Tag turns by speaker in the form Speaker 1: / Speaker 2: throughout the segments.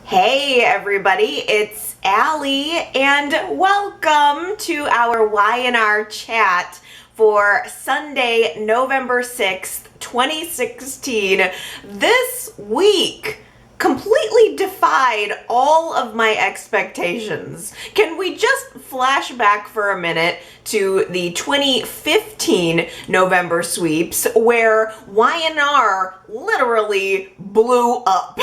Speaker 1: Hey everybody, it's Allie and welcome to our Y&R chat for Sunday, November 6th, 2016. This week completely defied all of my expectations. Can we just flash back for a minute to the 2015 November sweeps where Y&R literally blew up.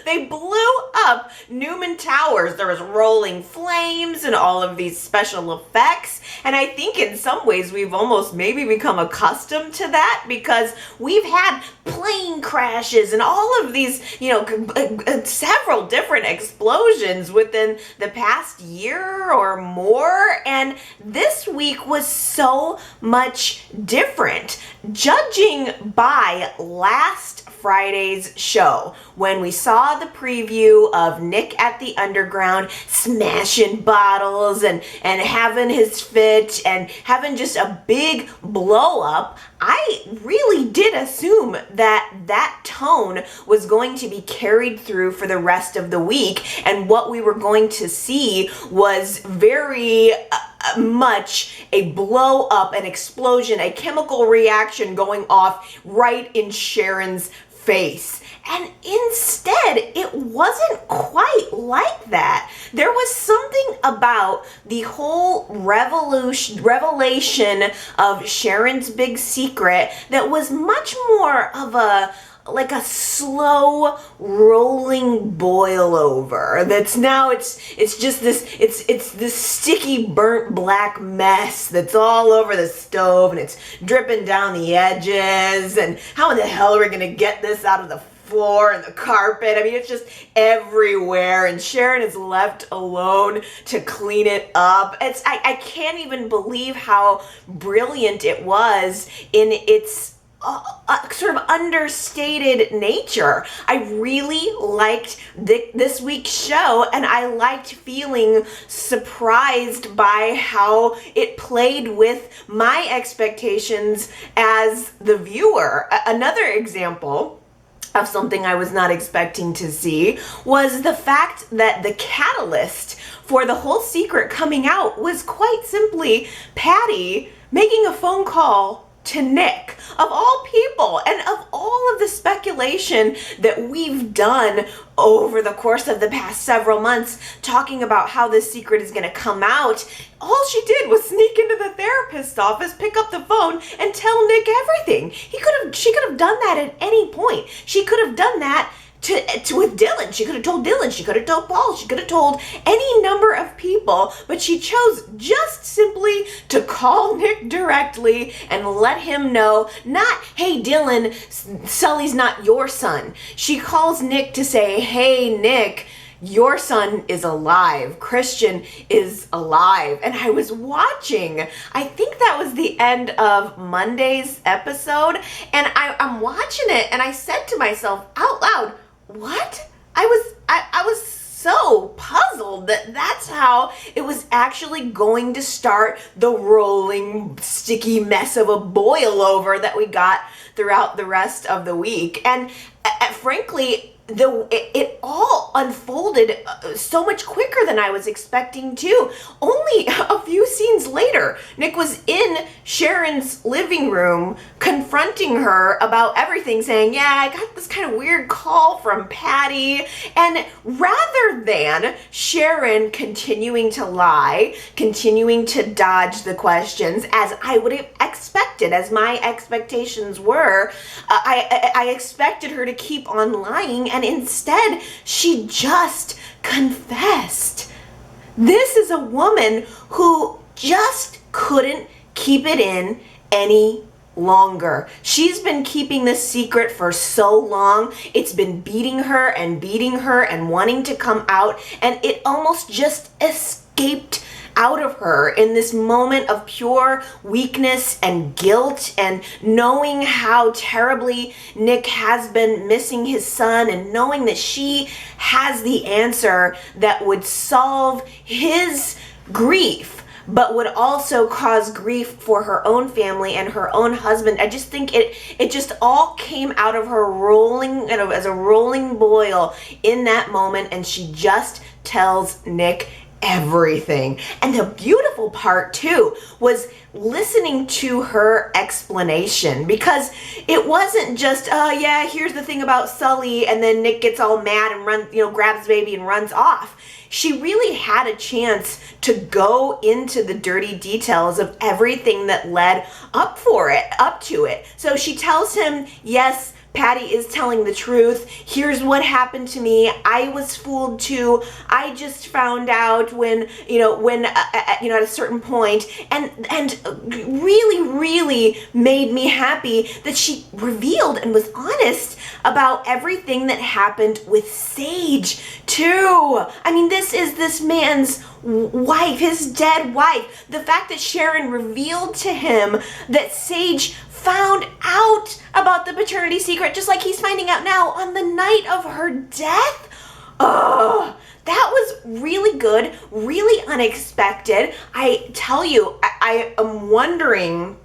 Speaker 1: They blew up Newman Towers. There was rolling flames and all of these special effects. And I think in some ways we've almost maybe become accustomed to that because we've had plane crashes and all of these, several different explosions within the past year or more. And this week was so much different. Judging by last Friday's show, when we saw the preview of Nick at the Underground smashing bottles and having his fit and having just a big blow up, I really did assume that tone was going to be carried through for the rest of the week, and what we were going to see was very much a blow up, an explosion, a chemical reaction going off right in Sharon's face. And instead, it wasn't quite like that. There was something about the whole revelation of Sharon's big secret that was much more of a slow rolling boil over that's now it's just this sticky burnt black mess that's all over the stove and it's dripping down the edges, and how in the hell are we gonna get this out of the floor and the carpet? I mean, it's just everywhere, and Sharon is left alone to clean it up. I can't even believe how brilliant it was in its sort of understated nature. I really liked this week's show, and I liked feeling surprised by how it played with my expectations as the viewer. Another example of something I was not expecting to see was the fact that the catalyst for the whole secret coming out was quite simply Patty making a phone call to Nick, of all people, and of all of the speculation that we've done over the course of the past several months talking about how this secret is going to come out. All she did was sneak into the therapist's office, pick up the phone, and tell Nick everything. She could have done that at any point. She could have done that with Dylan. She could have told Dylan, she could have told Paul, she could have told any number of people, but she chose just simply to call Nick directly and let him know, not, hey Dylan, Sully's not your son. She calls Nick to say, hey Nick, your son is alive. Christian is alive. And I was watching, I think that was the end of Monday's episode, and I'm watching it, and I said to myself out loud, what? I was so puzzled that that's how it was actually going to start the rolling, sticky mess of a boil over that we got throughout the rest of the week. And frankly, it all unfolded so much quicker than I was expecting to. Only a few scenes later, Nick was in Sharon's living room confronting her about everything, saying, yeah, I got this kind of weird call from Patty. And rather than Sharon continuing to lie, continuing to dodge the questions, as I would have expected, as my expectations were, I expected her to keep on lying, and instead she just confessed. This is a woman who just couldn't keep it in any longer. She's been keeping this secret for so long. It's been beating her and wanting to come out, and it almost just escaped out of her in this moment of pure weakness and guilt, and knowing how terribly Nick has been missing his son, and knowing that she has the answer that would solve his grief but would also cause grief for her own family and her own husband. I just think it just all came out of her rolling, as a rolling boil in that moment, and she just tells Nick everything. And the beautiful part too was listening to her explanation, because it wasn't just, oh yeah, here's the thing about Sully, and then Nick gets all mad and grabs the baby and runs off. She really had a chance to go into the dirty details of everything that led up to it. So she tells him, yes, Patty is telling the truth. Here's what happened to me. I was fooled too. I just found out when at a certain point, and really, really made me happy that she revealed and was honest about everything that happened with Sage too. I mean, this is this man's wife, his dead wife. The fact that Sharon revealed to him that Sage found out about the paternity secret, just like he's finding out now, on the night of her death. Ugh, that was really good, really unexpected. I tell you, I am wondering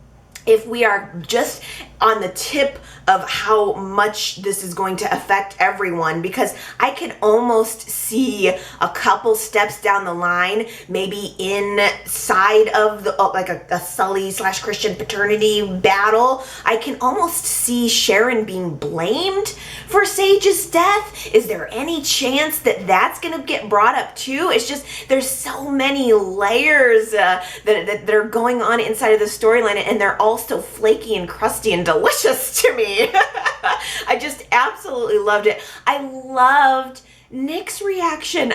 Speaker 1: if we are just on the tip of how much this is going to affect everyone, because I can almost see a couple steps down the line, maybe inside of the like a Sully / Christian paternity battle, I can almost see Sharon being blamed for Sage's death. Is there any chance that that's going to get brought up too? It's just, there's so many layers that are going on inside of the storyline, and they're all so flaky and crusty and delicious to me. I just absolutely loved it. I loved Nick's reaction.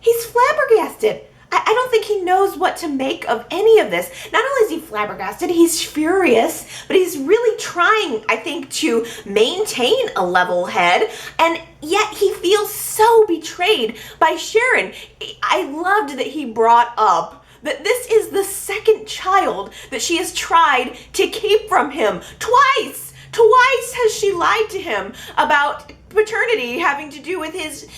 Speaker 1: He's flabbergasted. I don't think he knows what to make of any of this. Not only is he flabbergasted, he's furious, but he's really trying, I think, to maintain a level head, and yet he feels so betrayed by Sharon. I loved that he brought up that this is the second child that she has tried to keep from him. Twice has she lied to him about paternity having to do with his,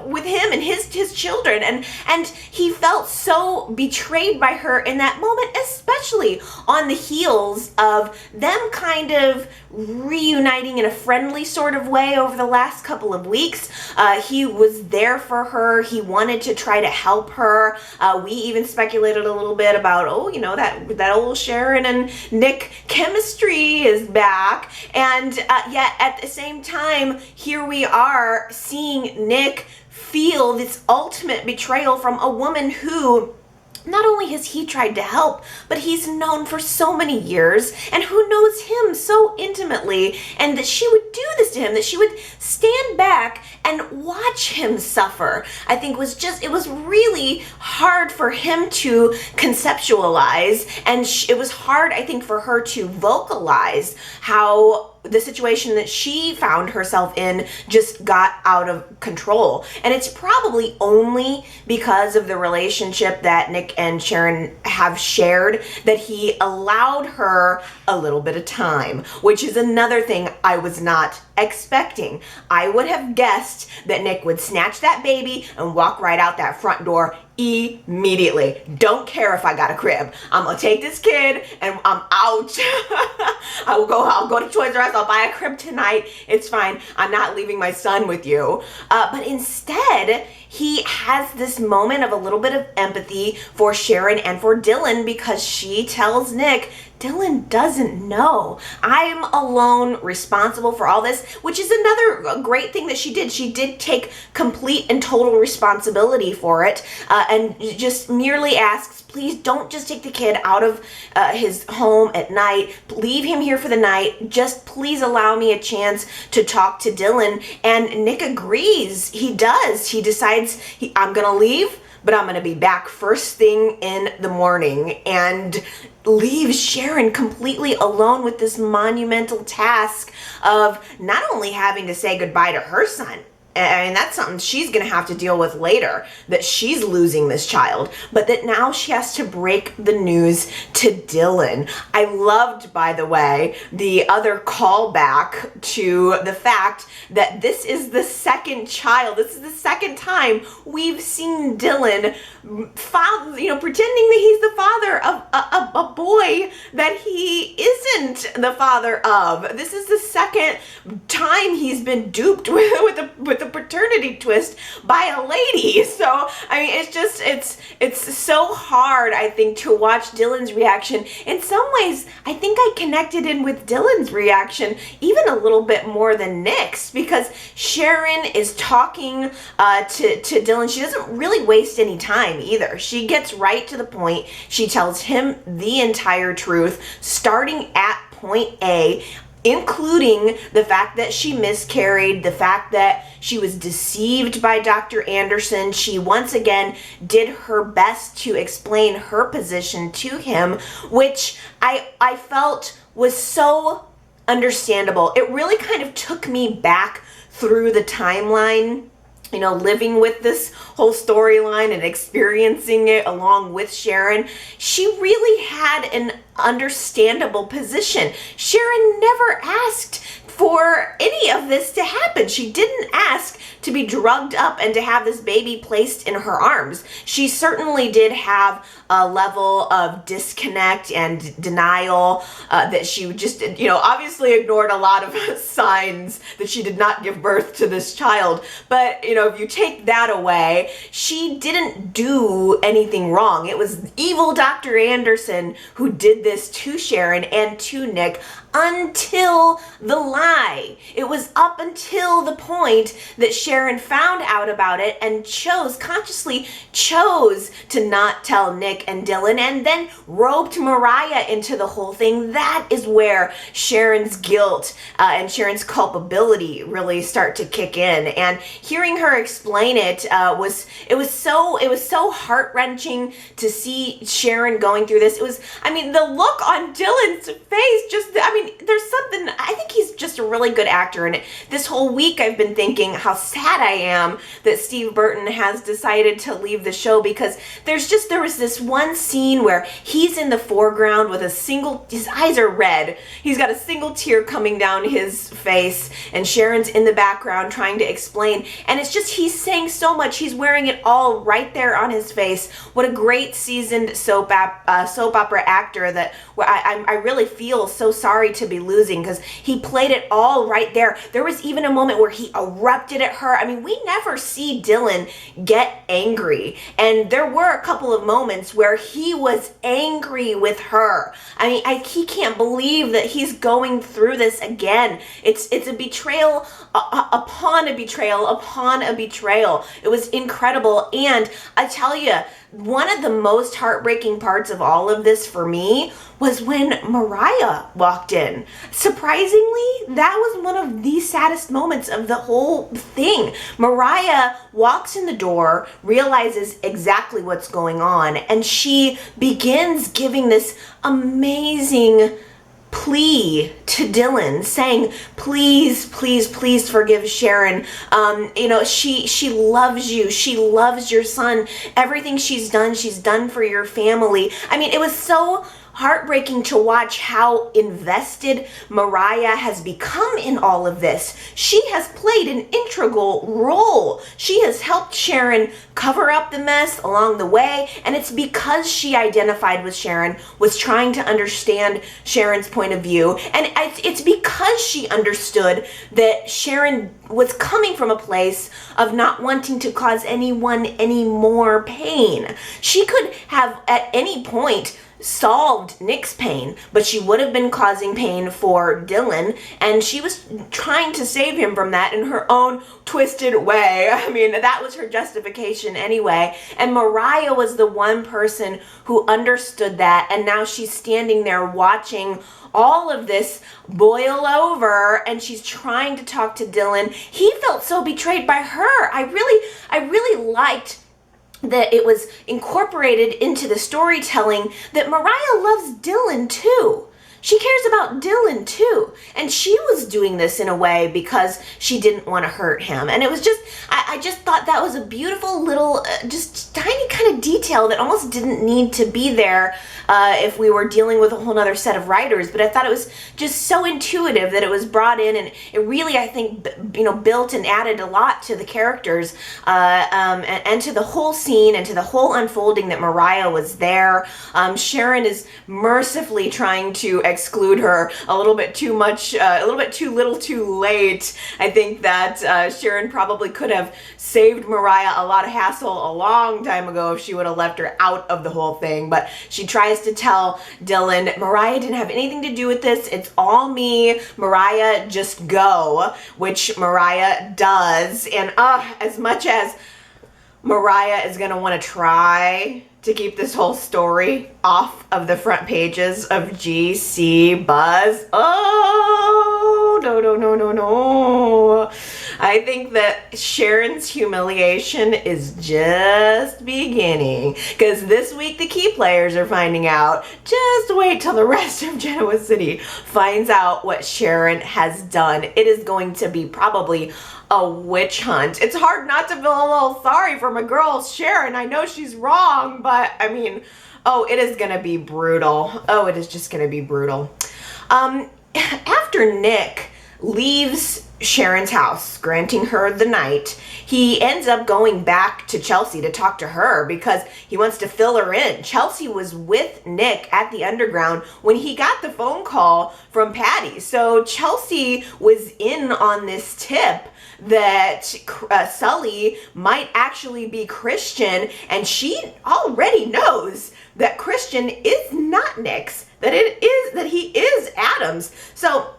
Speaker 1: with him and his children, and he felt so betrayed by her in that moment, especially on the heels of them kind of reuniting in a friendly sort of way over the last couple of weeks. He was there for her. He wanted to try to help her. We even speculated a little bit about, that old Sharon and Nick chemistry is back, and yet at the same time, here we are seeing Nick feel this ultimate betrayal from a woman who not only has he tried to help, but he's known for so many years, and who knows him so intimately, and that she would do this to him, that she would stand back and watch him suffer. I think it was really hard for him to conceptualize, and it was hard, I think, for her to vocalize how the situation that she found herself in just got out of control. And it's probably only because of the relationship that Nick and Sharon have shared that he allowed her a little bit of time, which is another thing I was not expecting. I would have guessed that Nick would snatch that baby and walk right out that front door immediately. Don't care if I got a crib. I'm gonna take this kid and I'm out. I'll go to Toys R Us. I'll buy a crib tonight. It's fine. I'm not leaving my son with you. But instead, he has this moment of a little bit of empathy for Sharon and for Dylan, because she tells Nick, Dylan doesn't know. I'm alone responsible for all this, which is another great thing that she did. She did take complete and total responsibility for it, and just merely asks, please don't just take the kid out of his home at night. Leave him here for the night. Just please allow me a chance to talk to Dylan. And Nick agrees. He does. He decides, I'm going to leave, but I'm going to be back first thing in the morning, and leaves Sharon completely alone with this monumental task of not only having to say goodbye to her son, and that's something she's going to have to deal with later, that she's losing this child, but that now she has to break the news to Dylan. I loved, by the way, the other callback to the fact that this is the second child. This is the second time we've seen Dylan pretending that he's the father of a boy that he isn't the father of. This is the second time he's been duped with a paternity twist by a lady. So I mean, it's so hard, I think, to watch Dylan's reaction. In some ways, I think I connected in with Dylan's reaction even a little bit more than Nick's, because Sharon is talking to Dylan. She doesn't really waste any time either. She gets right to the point. She tells him the entire truth, starting at point A, including the fact that she miscarried, the fact that she was deceived by Dr. Anderson. She once again did her best to explain her position to him, which I felt was so understandable. It really kind of took me back through the timeline, living with this whole storyline and experiencing it along with Sharon. She really had an understandable position. Sharon never asked for any of this to happen. She didn't ask to be drugged up and to have this baby placed in her arms. She certainly did have a level of disconnect and denial, that she just, obviously ignored a lot of signs that she did not give birth to this child. But, if you take that away, she didn't do anything wrong. It was evil Dr. Anderson who did this to Sharon and to Nick until the lie. It was up until the point that Sharon found out about it and consciously chose to not tell Nick and Dylan, and then roped Mariah into the whole thing. That is where Sharon's guilt and Sharon's culpability really start to kick in. And hearing her explain it was so heart-wrenching to see Sharon going through this. The look on Dylan's face, there's something, I think he's just a really good actor. And this whole week I've been thinking how sad I am that Steve Burton has decided to leave the show, because there was this one scene where he's in the foreground with his eyes are red. He's got a single tear coming down his face, and Sharon's in the background trying to explain. And it's just, he's saying so much. He's wearing it all right there on his face. What a great seasoned soap opera actor that I really feel so sorry to be losing, because he played it all right there. There was even a moment where he erupted at her. We never see Dylan get angry, and there were a couple of moments where he was angry with her. He can't believe that he's going through this again. It's a betrayal upon a betrayal upon a betrayal. It was incredible. And I tell you, one of the most heartbreaking parts of all of this for me was when Mariah walked in. Surprisingly, that was one of the saddest moments of the whole thing. Mariah walks in the door, realizes exactly what's going on, and she begins giving this amazing plea to Dylan, saying, please, please, please forgive Sharon. She loves you. She loves your son. Everything she's done for your family. It was so heartbreaking to watch how invested Mariah has become in all of this. She has played an integral role. She has helped Sharon cover up the mess along the way, and it's because she identified with Sharon, was trying to understand Sharon's point of view, and it's because she understood that Sharon was coming from a place of not wanting to cause anyone any more pain. She could have at any point solved Nick's pain, but she would have been causing pain for Dylan, and she was trying to save him from that in her own twisted way. That was her justification anyway, and Mariah was the one person who understood that, and now she's standing there watching all of this boil over, and she's trying to talk to Dylan. He felt so betrayed by her. I really liked that it was incorporated into the storytelling that Mariah loves Dylan too. she cares about Dylan too. And she was doing this in a way because she didn't want to hurt him. And it was just, I just thought that was a beautiful little, just tiny kind of detail that almost didn't need to be there if we were dealing with a whole other set of writers. But I thought it was just so intuitive that it was brought in, and it really, I think, built and added a lot to the characters and to the whole scene and to the whole unfolding that Mariah was there. Sharon is mercifully trying to exclude her a little bit too much, a little bit too little too late. I think that Sharon probably could have saved Mariah a lot of hassle a long time ago if she would have left her out of the whole thing. But she tries to tell Dylan, Mariah didn't have anything to do with this. It's all me. Mariah, just go, which Mariah does. And as much as Mariah is going to want to try to keep this whole story off of the front pages of GC Buzz. Oh, no. I think that Sharon's humiliation is just beginning. Because this week the key players are finding out. Just wait till the rest of Genoa City finds out what Sharon has done. It is going to be probably a witch hunt. It's hard not to feel a little sorry for my girl Sharon. I know she's wrong, but I mean, it is gonna be brutal. It is just gonna be brutal. After Nick leaves Sharon's house, granting her the night, he ends up going back to Chelsea to talk to her because he wants to fill her in. Chelsea was with Nick at the underground when he got the phone call from Patty. So Chelsea was in on this tip that Sully might actually be Christian, and she already knows that Christian is not Nick's, that he is Adam's. So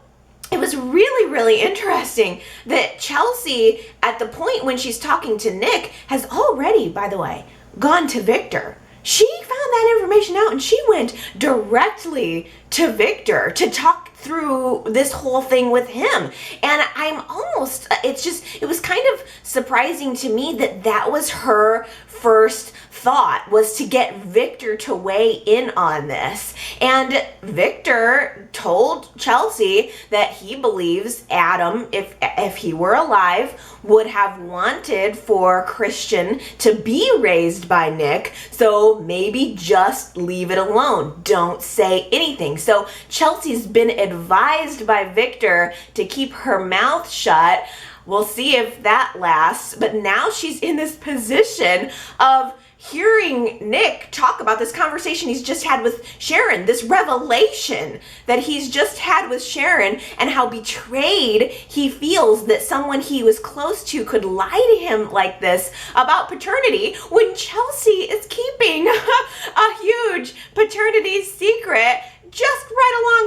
Speaker 1: it was really, really interesting that Chelsea, at the point when she's talking to Nick, has already, by the way, gone to Victor. She found that information out and she went directly to Victor to talk through this whole thing with him. And it was kind of surprising to me that was her first thought, was to get Victor to weigh in on this. And Victor told Chelsea that he believes Adam, if he were alive, would have wanted for Christian to be raised by Nick, so maybe just leave it alone. Don't say anything. So Chelsea's been advised by Victor to keep her mouth shut. We'll see if that lasts, but now she's in this position of hearing Nick talk about this conversation he's just had with Sharon, this revelation that he's just had with Sharon, and how betrayed he feels that someone he was close to could lie to him like this about paternity when Chelsea is keeping a huge paternity secret just right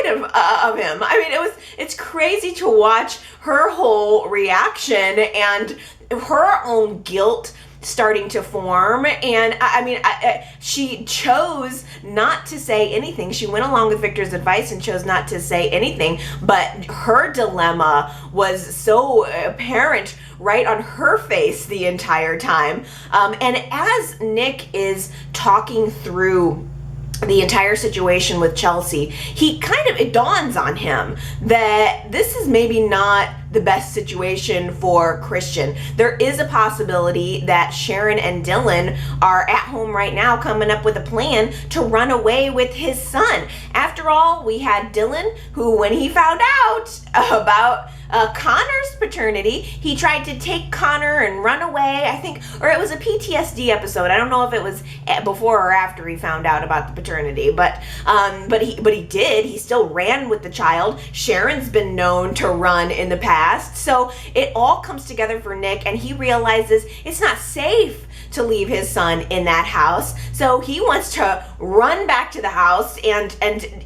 Speaker 1: alongside of him. I mean, it's crazy to watch her whole reaction and her own guilt starting to form. And she chose not to say anything. She went along with Victor's advice and chose not to say anything, but her dilemma was so apparent right on her face the entire time. And as Nick is talking through the entire situation with Chelsea, it dawns on him that this is maybe not the best situation for Christian. There is a possibility that Sharon and Dylan are at home right now coming up with a plan to run away with his son. After all, we had Dylan, who, when he found out about Connor's paternity, he tried to take Connor and run away, I think, or it was a PTSD episode. I don't know if it was before or after he found out about the paternity, but he did. He still ran with the child. Sharon's been known to run in the past. So it all comes together for Nick, and he realizes it's not safe to leave his son in that house. So he wants to run back to the house, and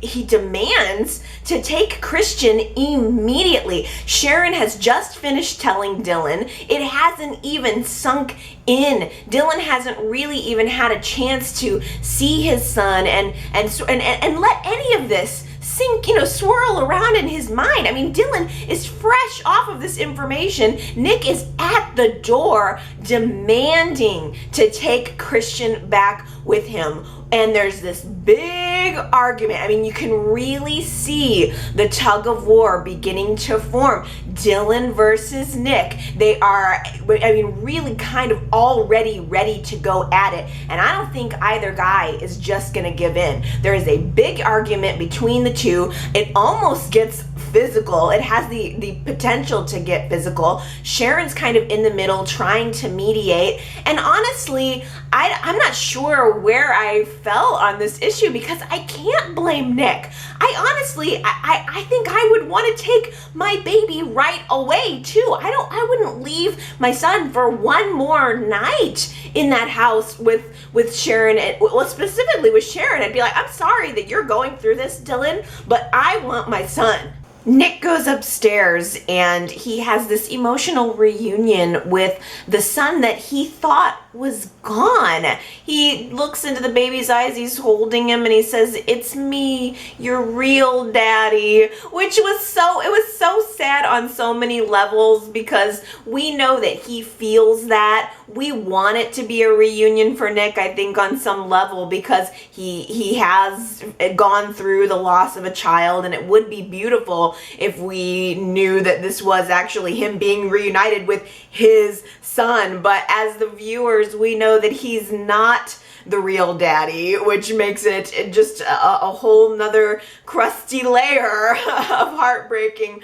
Speaker 1: he demands to take Christian immediately. Sharon has just finished telling Dylan. It hasn't even sunk in. Dylan hasn't really even had a chance to see his son and let any of this sink, swirl around in his mind. I mean, Dylan is fresh off of this information. Nick is at the door demanding to take Christian back with him. And there's this big argument. I mean, you can really see the tug of war beginning to form. Dylan versus Nick. They are, I mean, really kind of already ready to go at it. And I don't think either guy is just going to give in. There is a big argument between the two. It almost gets physical. It has the potential to get physical. Sharon's kind of in the middle trying to mediate. And honestly, I'm not sure where I fell on this issue because I can't blame Nick. I think I would want to take my baby right away too. I wouldn't leave my son for one more night in that house with Sharon, and well, specifically with Sharon. I'd be like, I'm sorry that you're going through this, Dylan, but I want my son. Nick goes upstairs and he has this emotional reunion with the son that he thought was gone. He looks into the baby's eyes, he's holding him, and he says, "It's me, your real daddy," which was so sad on so many levels because we know that he feels that. We want it to be a reunion for Nick, I think, on some level because he has gone through the loss of a child, and it would be beautiful if we knew that this was actually him being reunited with his son. But as the viewers, we know that he's not the real daddy, which makes it just a whole nother crusty layer of heartbreaking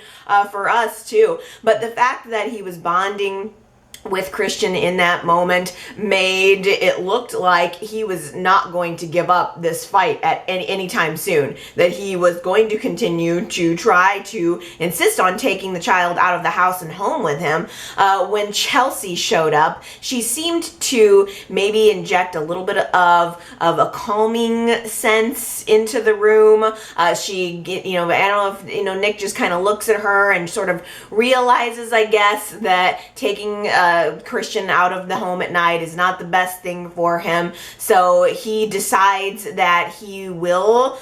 Speaker 1: for us too. But the fact that he was bonding with Christian in that moment made it looked like he was not going to give up this fight at any time soon, that he was going to continue to try to insist on taking the child out of the house and home with him. When Chelsea showed up, she seemed to maybe inject a little bit of a calming sense into the room. I don't know if, Nick just kind of looks at her and sort of realizes, I guess, that taking Christian out of the home at night is not the best thing for him. So he decides that he will,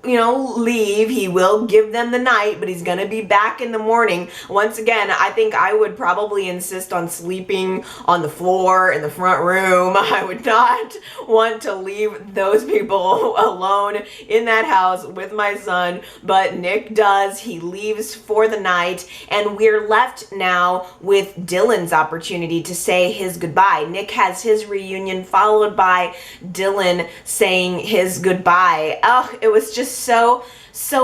Speaker 1: leave. He will give them the night, but he's gonna be back in the morning. Once again, I think I would probably insist on sleeping on the floor in the front room. I would not want to leave those people alone in that house with my son, but Nick does. He leaves for the night, and we're left now with Dylan's opportunity to say his goodbye. Nick has his reunion followed by Dylan saying his goodbye. Oh, it was just so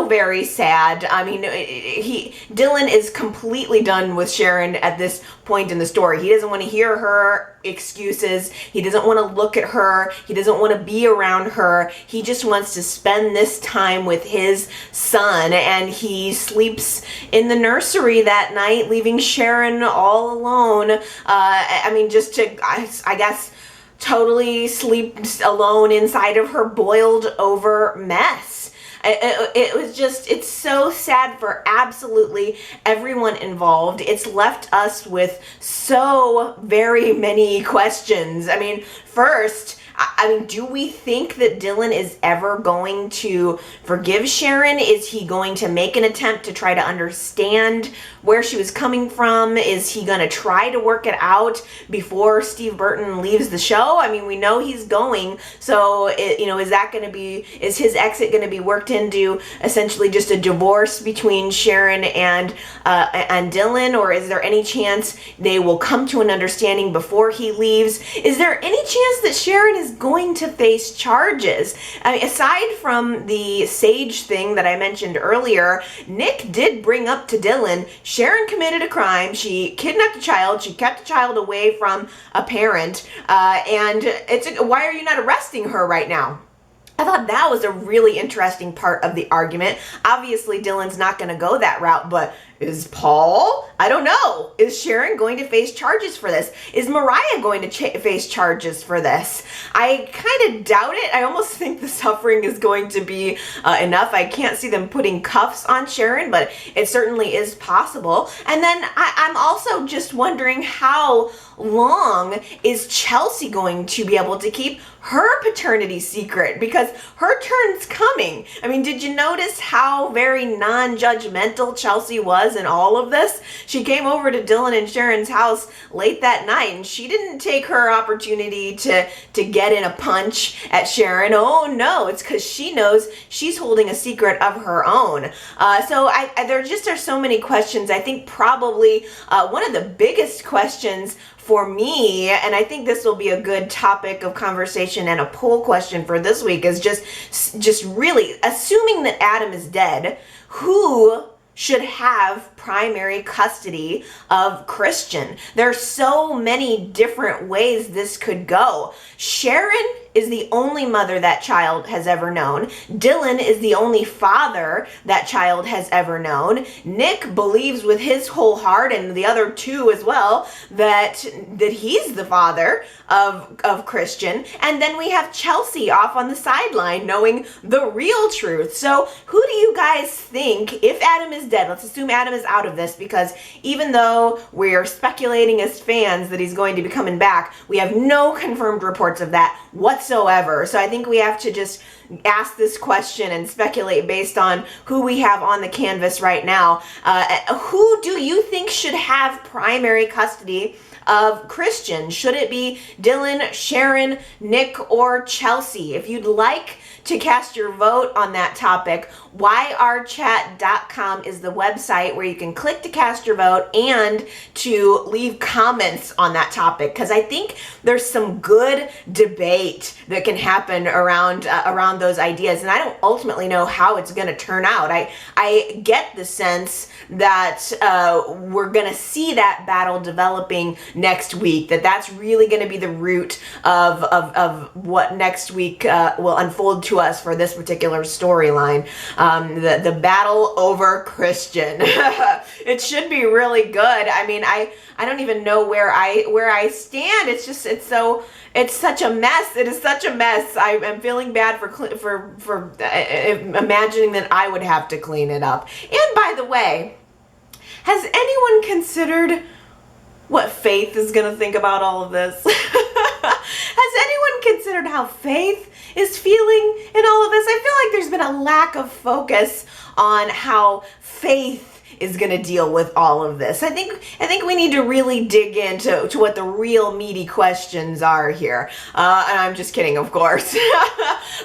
Speaker 1: very sad. I mean, Dylan is completely done with Sharon at this point in the story. He doesn't want to hear her excuses. He doesn't want to look at her. He doesn't want to be around her. He just wants to spend this time with his son, and he sleeps in the nursery that night, leaving Sharon all alone. I guess totally sleep alone inside of her boiled over mess. It's so sad for absolutely everyone involved. It's left us with so very many questions. I mean, first, do we think that Dylan is ever going to forgive Sharon? Is he going to make an attempt to try to understand where she was coming from? Is he going to try to work it out before Steve Burton leaves the show? I mean, we know he's going, so is his exit going to be worked into essentially just a divorce between Sharon and Dylan, or is there any chance they will come to an understanding before he leaves? Is there any chance that Sharon is going to face charges? Aside from the Sage thing that I mentioned earlier, Nick did bring up to Dylan, Sharon committed a crime. She kidnapped a child. She kept a child away from a parent. Why are you not arresting her right now? I thought that was a really interesting part of the argument. Obviously, Dylan's not going to go that route, but is Paul? I don't know. Is Sharon going to face charges for this? Is Mariah going to face charges for this? I kind of doubt it. I almost think the suffering is going to be enough. I can't see them putting cuffs on Sharon, but it certainly is possible. And then I'm also just wondering, how long is Chelsea going to be able to keep her paternity secret? Because her turn's coming. I mean, did you notice how very non-judgmental Chelsea was Buzz in all of this? She came over to Dylan and Sharon's house late that night, and she didn't take her opportunity to get in a punch at Sharon. Oh no, it's because she knows she's holding a secret of her own. So there just are so many questions. I think probably one of the biggest questions for me, and I think this will be a good topic of conversation and a poll question for this week, is just really assuming that Adam is dead, who should have primary custody of Christian? There's so many different ways this could go. Sharon is the only mother that child has ever known. Dylan is the only father that child has ever known. Nick believes with his whole heart, and the other two as well, that he's the father of Christian. And then we have Chelsea off on the sideline knowing the real truth. So who do you guys think, if Adam is dead, let's assume Adam is out of this, because even though we're speculating as fans that he's going to be coming back, we have no confirmed reports of that whatsoever. So I think we have to just ask this question and speculate based on who we have on the canvas right now. Who do you think should have primary custody of Christian? Should it be Dylan, Sharon, Nick, or Chelsea? If you'd like to cast your vote on that topic, yrchat.com is the website where you can click to cast your vote and to leave comments on that topic, because I think there's some good debate that can happen around those ideas, and I don't ultimately know how it's going to turn out. I get the sense that we're going to see that battle developing next week, that's really going to be the root of what next week will unfold to us for this particular storyline. The battle over Christian. It should be really good. I mean, I don't even know where I stand. It's such a mess. It is such a mess. I'm feeling bad for imagining that I would have to clean it up. And by the way, has anyone considered what Faith is going to think about all of this? Has anyone considered how Faith is feeling in all of this? I feel like there's been a lack of focus on how Faith is going to deal with all of this. I think we need to really dig into what the real meaty questions are here. And I'm just kidding, of course.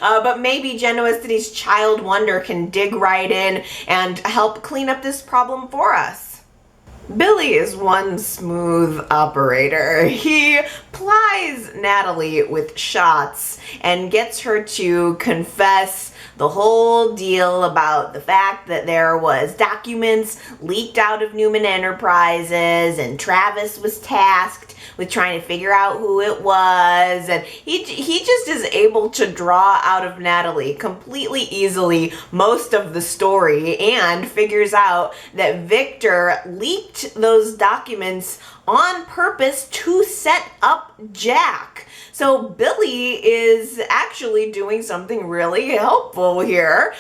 Speaker 1: But maybe Genoa City's Child Wonder can dig right in and help clean up this problem for us. Billy is one smooth operator. He plies Natalie with shots and gets her to confess the whole deal about the fact that there was documents leaked out of Newman Enterprises, and Travis was tasked with trying to figure out who it was, and he just is able to draw out of Natalie completely easily most of the story, and figures out that Victor leaked those documents on purpose to set up Jack. So Billy is actually doing something really helpful here.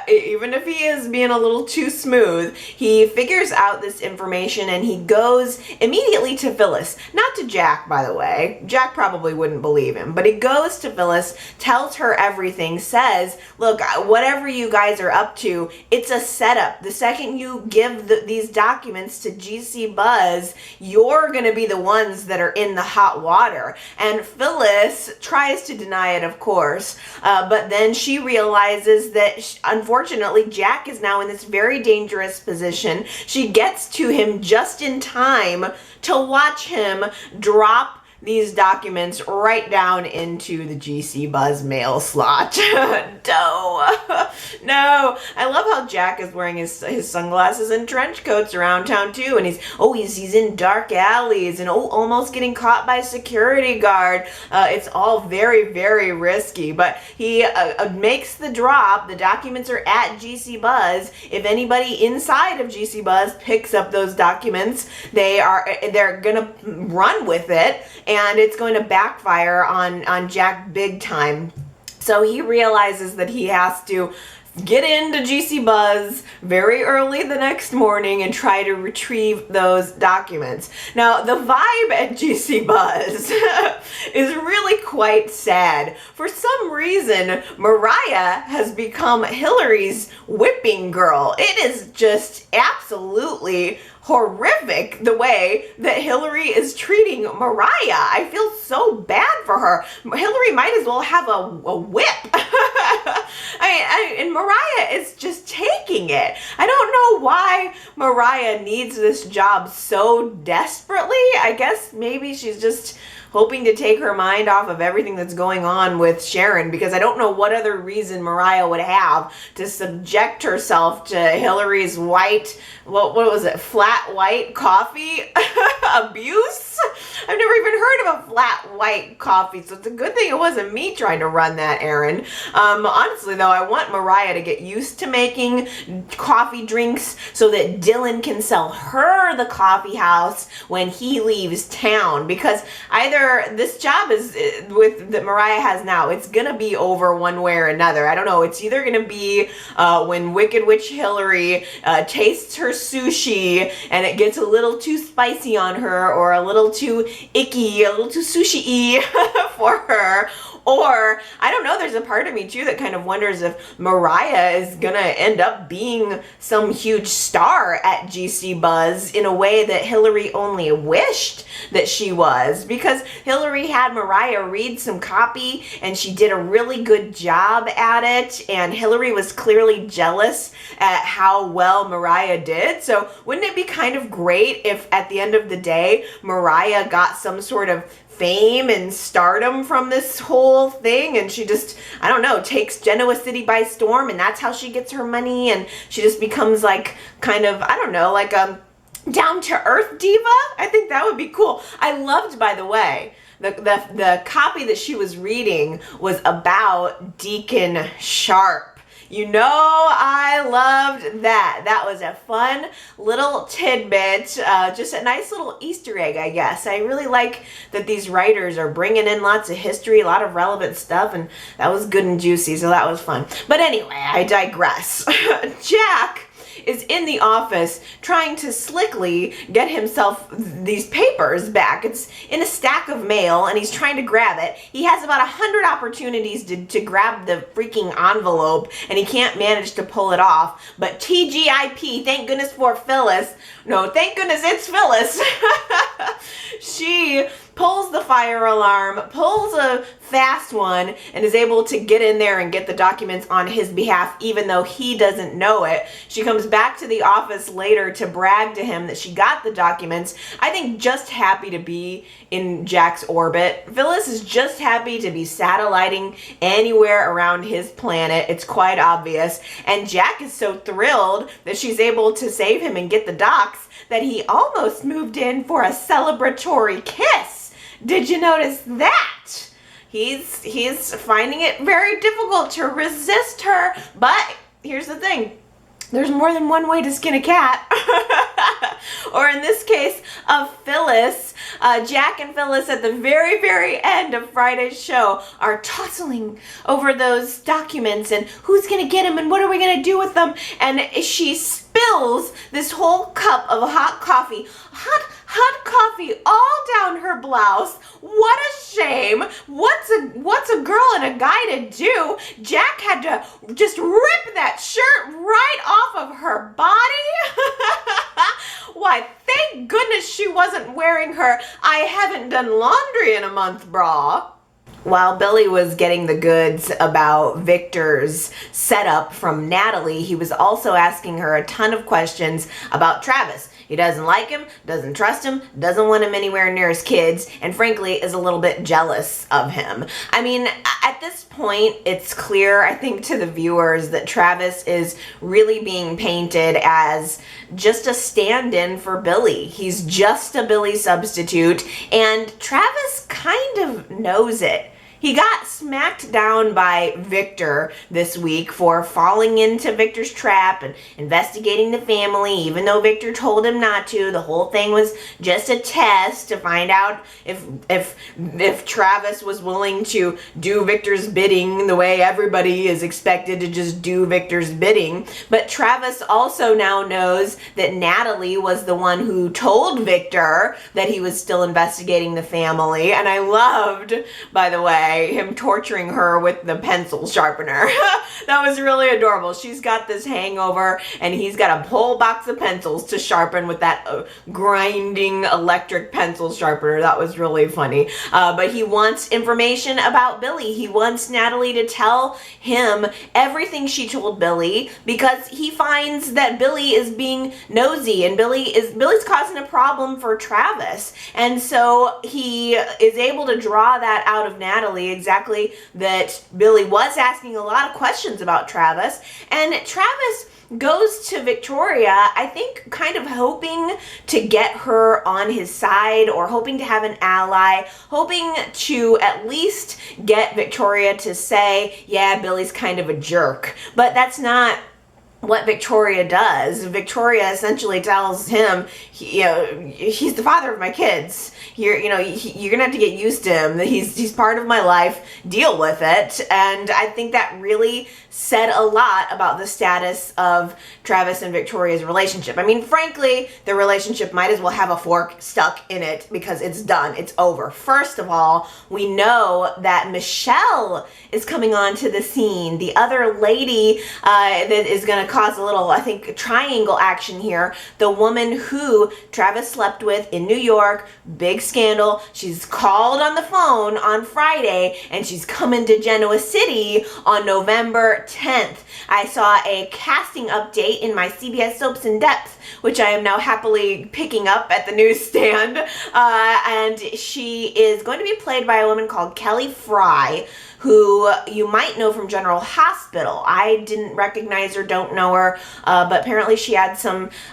Speaker 1: Even if he is being a little too smooth, he figures out this information and he goes immediately to Phyllis. Not to Jack, by the way. Jack probably wouldn't believe him. But he goes to Phyllis, tells her everything, says, look, whatever you guys are up to, it's a setup. The second you give these documents to GC Buzz, you're going to be the ones that are in the hot water. And Phyllis tries to deny it, of course, but then she realizes that unfortunately Jack is now in this very dangerous position. She gets to him just in time to watch him drop these documents right down into the GC Buzz mail slot. No. I love how Jack is wearing his sunglasses and trench coats around town too, and he's in dark alleys and almost getting caught by a security guard. It's all very, very risky, but he makes the drop. The documents are at GC Buzz. If anybody inside of GC Buzz picks up those documents, they're gonna run with it, and it's going to backfire on Jack big time. So he realizes that he has to get into GC Buzz very early the next morning and try to retrieve those documents. Now, the vibe at GC Buzz is really quite sad. For some reason, Mariah has become Hillary's whipping girl. It is just absolutely horrific the way that Hillary is treating Mariah. I feel so bad for her. Hillary might as well have a whip. And Mariah is just taking it. I don't know why Mariah needs this job so desperately. I guess maybe she's just hoping to take her mind off of everything that's going on with Sharon, because I don't know what other reason Mariah would have to subject herself to Hillary's white, what was it, flat white coffee abuse? I've never even heard of a flat white coffee, so it's a good thing it wasn't me trying to run that errand. Honestly though, I want Mariah to get used to making coffee drinks so that Dylan can sell her the coffee house when he leaves town, because either this job is with that Mariah has now, it's gonna be over one way or another. I don't know, it's either gonna be when Wicked Witch Hillary tastes her sushi and it gets a little too spicy on her, or a little too icky, a little too sushi-y for her. Or, I don't know, there's a part of me too that kind of wonders if Mariah is gonna end up being some huge star at GC Buzz in a way that Hillary only wished that she was. Because Hillary had Mariah read some copy and she did a really good job at it, and Hillary was clearly jealous at how well Mariah did. So wouldn't it be kind of great if at the end of the day, Mariah got some sort of fame and stardom from this whole thing, and she just, I don't know, takes Genoa City by storm, and that's how she gets her money, and she just becomes like kind of, I don't know, like a down-to-earth diva? I think that would be cool. I loved, by the way, the copy that she was reading was about Deacon Sharp. You know, I loved that. That was a fun little tidbit, just a nice little Easter egg, I guess. I really like that these writers are bringing in lots of history, a lot of relevant stuff, and that was good and juicy, so that was fun. But anyway, I digress. Jack is in the office trying to slickly get himself these papers back. It's in a stack of mail and he's trying to grab it. He has about 100 opportunities to grab the freaking envelope and he can't manage to pull it off. But TGIP, thank goodness for Phyllis. No, thank goodness it's Phyllis. She pulls the fire alarm, pulls a fast one, and is able to get in there and get the documents on his behalf, even though he doesn't know it. She comes back to the office later to brag to him that she got the documents. I think just happy to be in Jack's orbit. Phyllis is just happy to be satelliting anywhere around his planet. It's quite obvious. And Jack is so thrilled that she's able to save him and get the docs that he almost moved in for a celebratory kiss. Did you notice that? He's finding it very difficult to resist her, but here's the thing. There's more than one way to skin a cat. Or in this case, of Phyllis. Jack and Phyllis at the very, very end of Friday's show are tussling over those documents and who's going to get them and what are we going to do with them. And she spills this whole cup of hot coffee, hot coffee all down her blouse. What a shame. What's a girl and a guy to do? Jack had to just rip that shirt right off of her body. Why, thank goodness she wasn't wearing her I haven't done laundry in a month bra. While Billy was getting the goods about Victor's setup from Natalie, he was also asking her a ton of questions about Travis. He doesn't like him, doesn't trust him, doesn't want him anywhere near his kids, and frankly is a little bit jealous of him. I mean, at this point, it's clear, I think, to the viewers that Travis is really being painted as just a stand-in for Billy. He's just a Billy substitute, and Travis kind of knows it. He got smacked down by Victor this week for falling into Victor's trap and investigating the family, even though Victor told him not to. The whole thing was just a test to find out if Travis was willing to do Victor's bidding the way everybody is expected to just do Victor's bidding. But Travis also now knows that Natalie was the one who told Victor that he was still investigating the family. And I loved, by the way, way, him torturing her with the pencil sharpener. That was really adorable. She's got this hangover, and he's got a whole box of pencils to sharpen with that grinding electric pencil sharpener. That was really funny. But he wants information about Billy. He wants Natalie to tell him everything she told Billy, because he finds that Billy is being nosy, and Billy's causing a problem for Travis. And so he is able to draw that out of Natalie, exactly that Billy was asking a lot of questions about Travis. And Travis goes to Victoria, I think kind of hoping to get her on his side, or hoping to have an ally, hoping to at least get Victoria to say, yeah, Billy's kind of a jerk. But that's not what Victoria does. Victoria essentially tells him, he's the father of my kids. You're gonna have to get used to him. He's part of my life. Deal with it. And I think that really said a lot about the status of Travis and Victoria's relationship. I mean, frankly, the relationship might as well have a fork stuck in it, because it's done. It's over. First of all, we know that Michelle is coming onto the scene. The other lady that is going to cause a little, I think, triangle action here. The woman who Travis slept with in New York, big scandal. She's called on the phone on Friday, and she's coming to Genoa City on November 10th. I saw a casting update in my CBS Soaps in Depth, which I am now happily picking up at the newsstand. And she is going to be played by a woman called Kelly Fry, who you might know from General Hospital. I didn't recognize her, don't know her, but apparently she had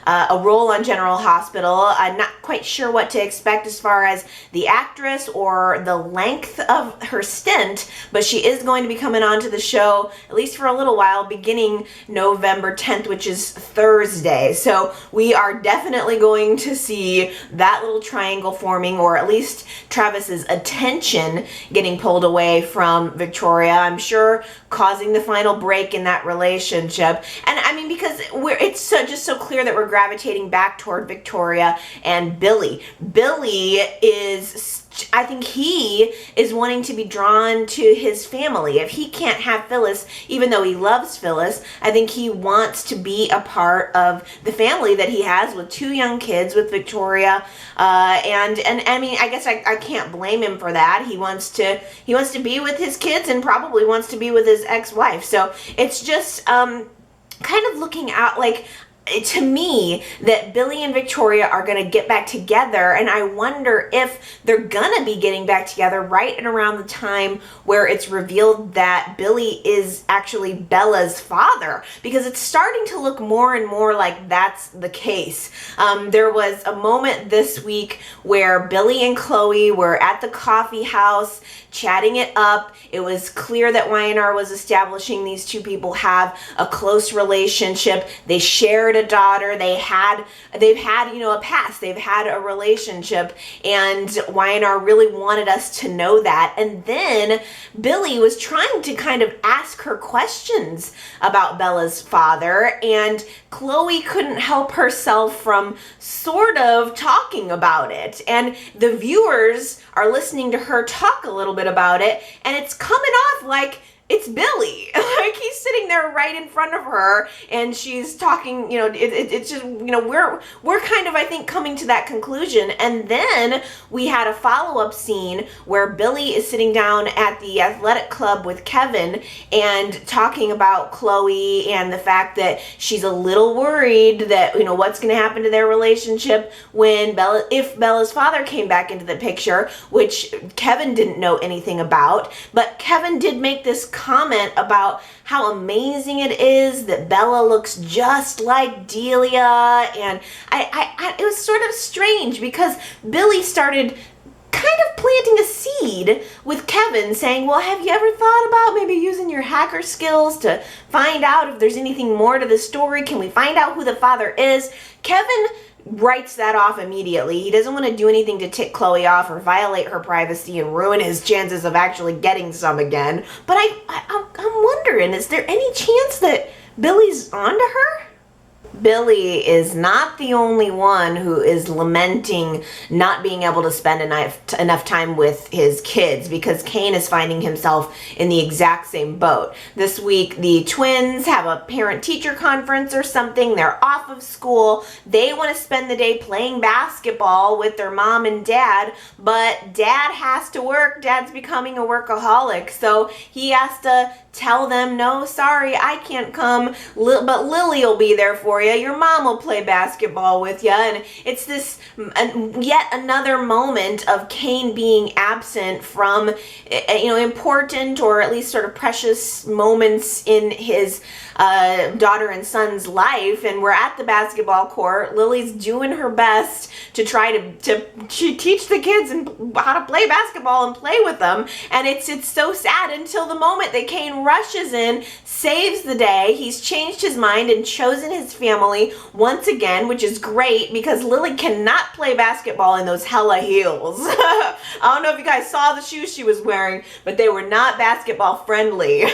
Speaker 1: a role on General Hospital. I'm not quite sure what to expect as far as the actress or the length of her stint, but she is going to be coming on to the show, at least for a little while, beginning November 10th, which is Thursday. So we are definitely going to see that little triangle forming, or at least Travis's attention getting pulled away from Victoria, I'm sure, causing the final break in that relationship. And I mean, because it's just so clear that we're gravitating back toward Victoria and Billy. Billy is, I think he is wanting to be drawn to his family. If he can't have Phyllis, even though he loves Phyllis, I think he wants to be a part of the family that he has with two young kids with Victoria. And I mean, I guess I can't blame him for that. He wants to be with his kids, and probably wants to be with his ex-wife. So it's just kind of looking out, like, to me, that Billy and Victoria are going to get back together, and I wonder if they're going to be getting back together right and around the time where it's revealed that Billy is actually Bella's father, because it's starting to look more and more like that's the case. There was a moment this week where Billy and Chloe were at the coffee house chatting it up. It was clear that Y&R was establishing these two people have a close relationship. They shared a daughter. They've had a past. They've had a relationship, and Y&R really wanted us to know that. And then Billy was trying to kind of ask her questions about Bella's father, and Chloe couldn't help herself from sort of talking about it. And the viewers are listening to her talk a little bit about it, and it's coming off like it's Billy. Like, he's sitting there right in front of her, and she's talking, it's just, we're kind of, I think, coming to that conclusion. And then we had a follow-up scene where Billy is sitting down at the athletic club with Kevin and talking about Chloe and the fact that she's a little worried that, what's going to happen to their relationship if Bella's father came back into the picture, which Kevin didn't know anything about. But Kevin did make this comment about how amazing it is that Bella looks just like Delia, and it was sort of strange because Billy started kind of planting a seed with Kevin, saying, well, have you ever thought about maybe using your hacker skills to find out if there's anything more to the story? Can we find out who the father is? Kevin writes that off immediately. He doesn't want to do anything to tick Chloe off or violate her privacy and ruin his chances of actually getting some again. But I'm wondering, is there any chance that Billy's onto her? Billy is not the only one who is lamenting not being able to spend enough time with his kids, because Kane is finding himself in the exact same boat. This week, the twins have a parent-teacher conference or something. They're off of school. They want to spend the day playing basketball with their mom and dad, but dad has to work. Dad's becoming a workaholic, so he has to tell them, no, sorry, I can't come, but Lily will be there for you. Your mom will play basketball with you. And it's this yet another moment of Kane being absent from, important or at least sort of precious moments in his daughter and son's life. And we're at the basketball court. Lily's doing her best to try to teach the kids how to play basketball and play with them. And it's so sad until the moment that Kane rushes in, saves the day. He's changed his mind and chosen his family once again, which is great because Lily cannot play basketball in those hella heels. I don't know if you guys saw the shoes she was wearing, but they were not basketball friendly.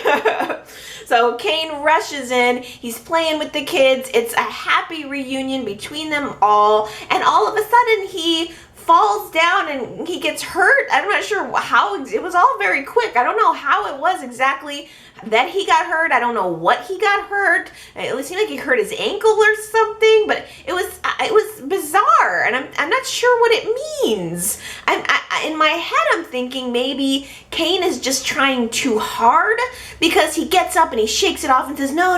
Speaker 1: So Kane rushes in, he's playing with the kids, it's a happy reunion between them all, and all of a sudden he falls down and he gets hurt. I'm not sure how, it was all very quick. I don't know how it was exactly that he got hurt. I don't know what he got hurt. It seemed like he hurt his ankle or something, but it was bizarre, and I'm not sure what it means. In my head, I'm thinking maybe Kane is just trying too hard, because he gets up and he shakes it off and says, no,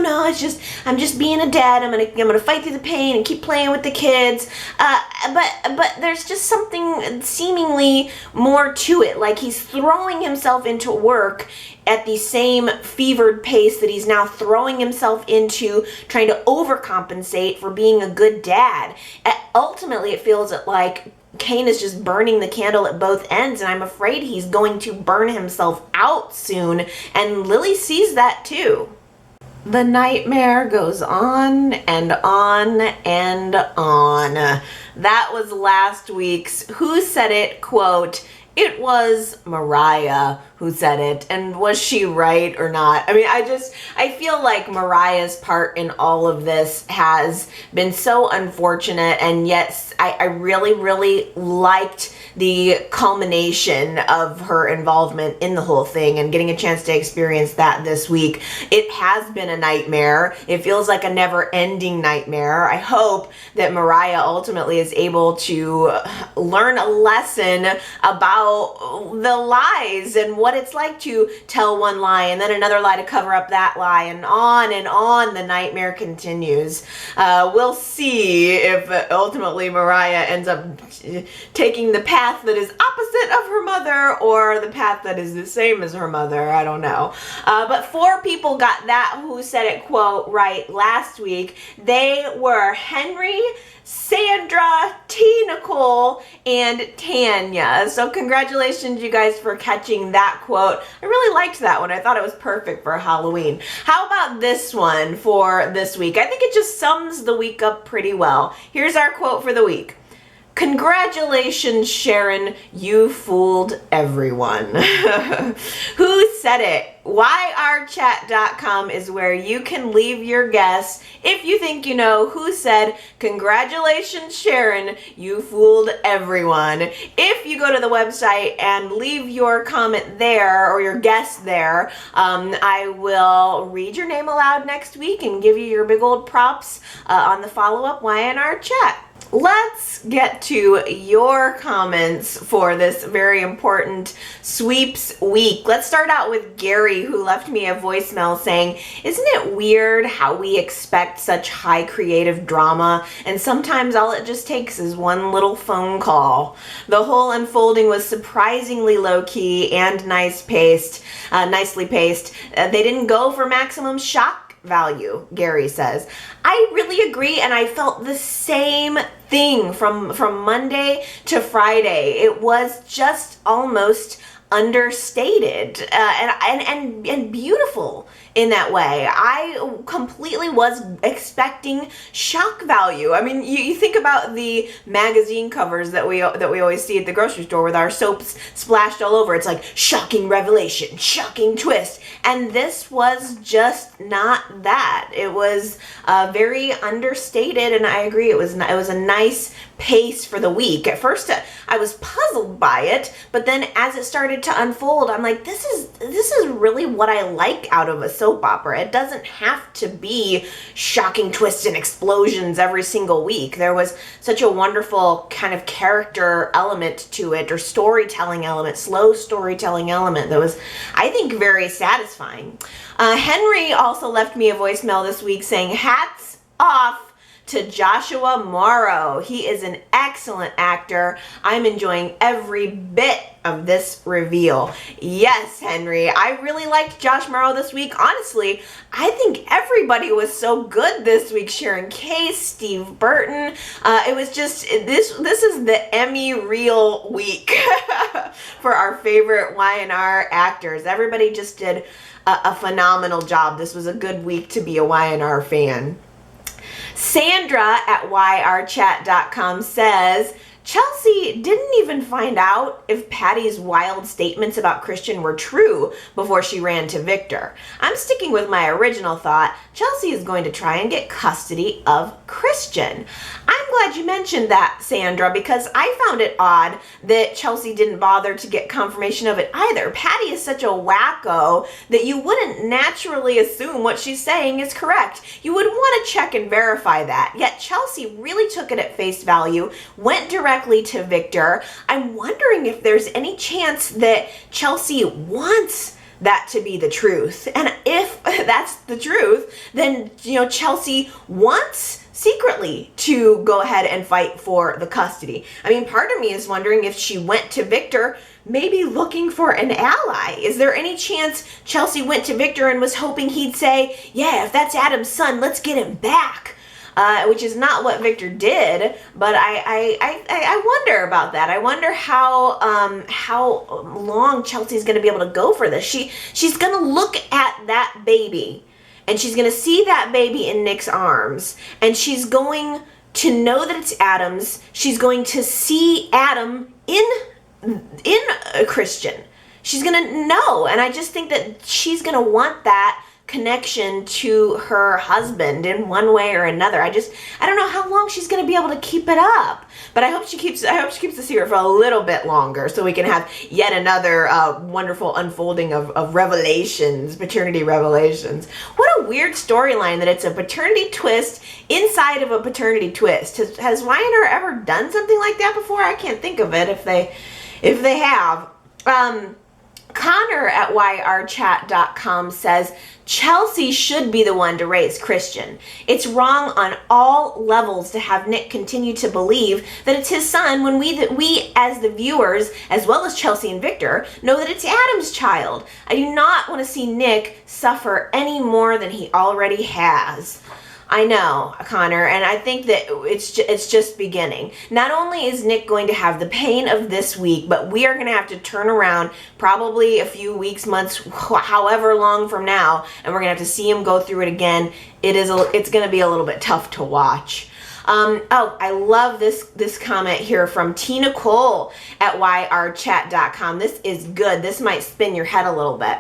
Speaker 1: I'm just being a dad. I'm gonna fight through the pain and keep playing with the kids. But there's just something seemingly more to it. Like he's throwing himself into work at the same fevered pace that he's now throwing himself into trying to overcompensate for being a good dad. Ultimately, it feels like Kane is just burning the candle at both ends, and I'm afraid he's going to burn himself out soon, and Lily sees that too. The nightmare goes on and on and on. That was last week's Who Said It quote. It was Mariah who said it, and was she right or not? I mean, I feel like Mariah's part in all of this has been so unfortunate, and yet I really, really liked the culmination of her involvement in the whole thing and getting a chance to experience that this week. It has been a nightmare. It feels like a never-ending nightmare. I hope that Mariah ultimately is able to learn a lesson about the lies and what it's like to tell one lie and then another lie to cover up that lie, and on the nightmare continues. We'll see if ultimately Mariah ends up taking the path that is opposite of her mother or the path that is the same as her mother. I don't know. But 4 people got that Who Said It quote right last week. They were Henry, Sandra, T. Nicole, and Tanya. So congratulations, you guys, for catching that quote. I really liked that one. I thought it was perfect for Halloween. How about this one for this week? I think it just sums the week up pretty well. Here's our quote for the week. Congratulations, Sharon, you fooled everyone. Who said it? YRChat.com is where you can leave your guess if you think you know who said, congratulations, Sharon, you fooled everyone. If you go to the website and leave your comment there or your guess there, I will read your name aloud next week and give you your big old props on the follow-up YNR chat. Let's get to your comments for this very important sweeps week. Let's start out with Gary, who left me a voicemail saying, isn't it weird how we expect such high creative drama and sometimes all it just takes is one little phone call? The whole unfolding was surprisingly low-key and nicely paced. They didn't go for maximum shock value, Gary says. I really agree, and I felt the same thing from Monday to Friday. It was just almost understated and beautiful in that way. I completely was expecting shock value. I mean, you think about the magazine covers that we always see at the grocery store with our soaps splashed all over. It's like shocking revelation, shocking twist, and this was just not that. It was very understated, and I agree. It was a nice pace for the week. At first, I was puzzled by it, but then as it started to unfold, I'm like, this is really what I like out of a soap opera. It doesn't have to be shocking twists and explosions every single week. There was such a wonderful kind of character element to it, or storytelling element, slow storytelling element that was, I think, very satisfying. Henry also left me a voicemail this week saying, hats off to Joshua Morrow. He is an excellent actor. I'm enjoying every bit of this reveal. Yes, Henry, I really liked Josh Morrow this week. Honestly, I think everybody was so good this week. Sharon Case, Steve Burton. It was just, this is the Emmy reel week for our favorite Y&R actors. Everybody just did a phenomenal job. This was a good week to be a Y&R fan. Sandra at yrchat.com says, Chelsea didn't even find out if Patty's wild statements about Christian were true before she ran to Victor. I'm sticking with my original thought. Chelsea is going to try and get custody of Christian. I'm glad you mentioned that, Sandra, because I found it odd that Chelsea didn't bother to get confirmation of it either. Patty is such a wacko that you wouldn't naturally assume what she's saying is correct. You would want to check and verify that. Yet Chelsea really took it at face value, went directly to Victor. I'm wondering if there's any chance that Chelsea wants that to be the truth. And if that's the truth, then, Chelsea wants secretly to go ahead and fight for the custody. I mean, part of me is wondering if she went to Victor maybe looking for an ally. Is there any chance Chelsea went to Victor and was hoping he'd say, yeah, if that's Adam's son, let's get him back? Which is not what Victor did, but I wonder about that. I wonder how long Chelsea's going to be able to go for this. She's going to look at that baby, and she's going to see that baby in Nick's arms, and she's going to know that it's Adam's. She's going to see Adam in a Christian. She's going to know, and I just think that she's going to want that connection to her husband in one way or another. I don't know how long she's going to be able to keep it up, but I hope she keeps the secret for a little bit longer so we can have yet another wonderful unfolding of revelations, paternity revelations. What a weird storyline that it's a paternity twist inside of a paternity twist. Has Y&R ever done something like that before? I can't think of it if they have. Connor at yrchat.com says, Chelsea should be the one to raise Christian. It's wrong on all levels to have Nick continue to believe that it's his son when we as the viewers, as well as Chelsea and Victor, know that it's Adam's child. I do not want to see Nick suffer any more than he already has. I know, Connor, and I think that it's just beginning. Not only is Nick going to have the pain of this week, but we are going to have to turn around probably a few weeks, months, however long from now, and we're going to have to see him go through it again. It's going to be a little bit tough to watch. I love this comment here from Tina Cole at yrchat.com. This is good. This might spin your head a little bit.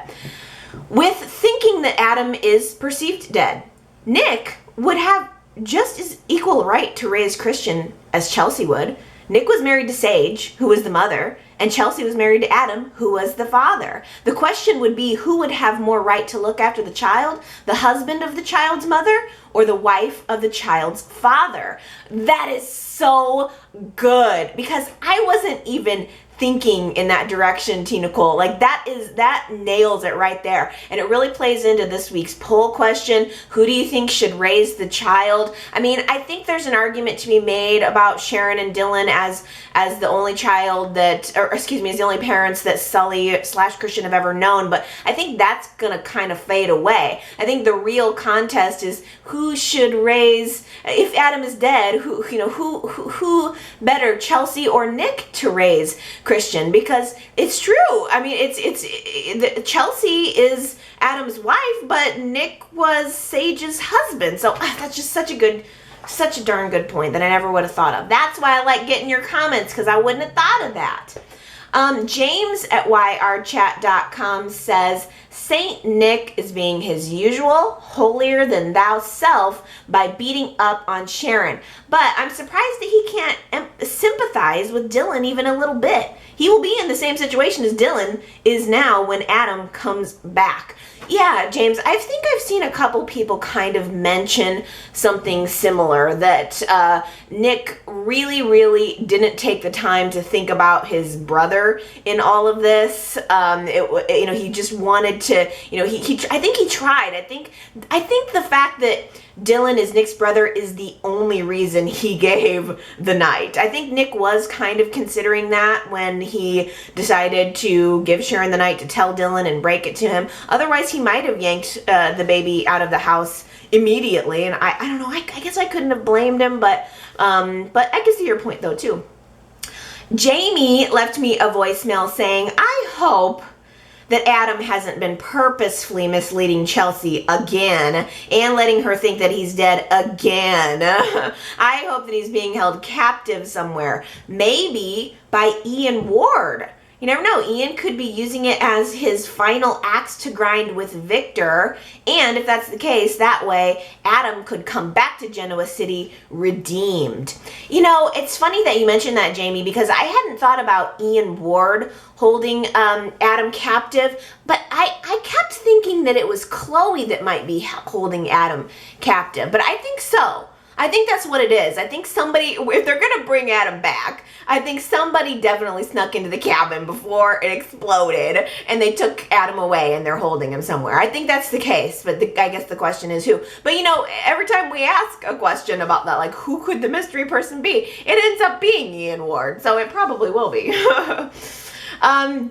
Speaker 1: With thinking that Adam is perceived dead, Nick would have just as equal right to raise Christian as Chelsea would. Nick was married to Sage, who was the mother, and Chelsea was married to Adam, who was the father. The question would be, who would have more right to look after the child? The husband of the child's mother or the wife of the child's father? That is so good, because I wasn't even thinking in that direction, T. Nicole. Like that nails it right there. And it really plays into this week's poll question. Who do you think should raise the child? I mean, I think there's an argument to be made about Sharon and Dylan as the only child that, or excuse me, as the only parents that Sully / Christian have ever known. But I think that's going to kind of fade away. I think the real contest is who should raise, if Adam is dead, who better, Chelsea or Nick, to raise Christian? Because it's true. I mean, Chelsea is Adam's wife, but Nick was Sage's husband. So that's just such a darn good point that I never would have thought of. That's why I like getting your comments, because I wouldn't have thought of that. James at yrchat.com says, Saint Nick is being his usual holier than thou self by beating up on Sharon. But I'm surprised that he can't sympathize with Dylan even a little bit. He will be in the same situation as Dylan is now when Adam comes back. Yeah, James, I think I've seen a couple people kind of mention something similar, that Nick really, really didn't take the time to think about his brother in all of this. He just wanted to, I think he tried. I think the fact that Dylan is Nick's brother is the only reason he gave the night. I think Nick was kind of considering that when he decided to give Sharon the night to tell Dylan and break it to him. Otherwise, he might have yanked the baby out of the house immediately. And I don't know, I guess I couldn't have blamed him, but I can see your point though too. Jamie left me a voicemail saying, I hope that Adam hasn't been purposefully misleading Chelsea again and letting her think that he's dead again. I hope that he's being held captive somewhere, maybe by Ian Ward. You never know, Ian could be using it as his final axe to grind with Victor, and if that's the case, that way Adam could come back to Genoa City redeemed. It's funny that you mentioned that, Jamie, because I hadn't thought about Ian Ward holding Adam captive, but I kept thinking that it was Chloe that might be holding Adam captive, but I think so. I think that's what it is. I think somebody, if they're going to bring Adam back, I think somebody definitely snuck into the cabin before it exploded and they took Adam away and they're holding him somewhere. I think that's the case, but I guess the question is who. But every time we ask a question about that, like who could the mystery person be, it ends up being Ian Ward, so it probably will be.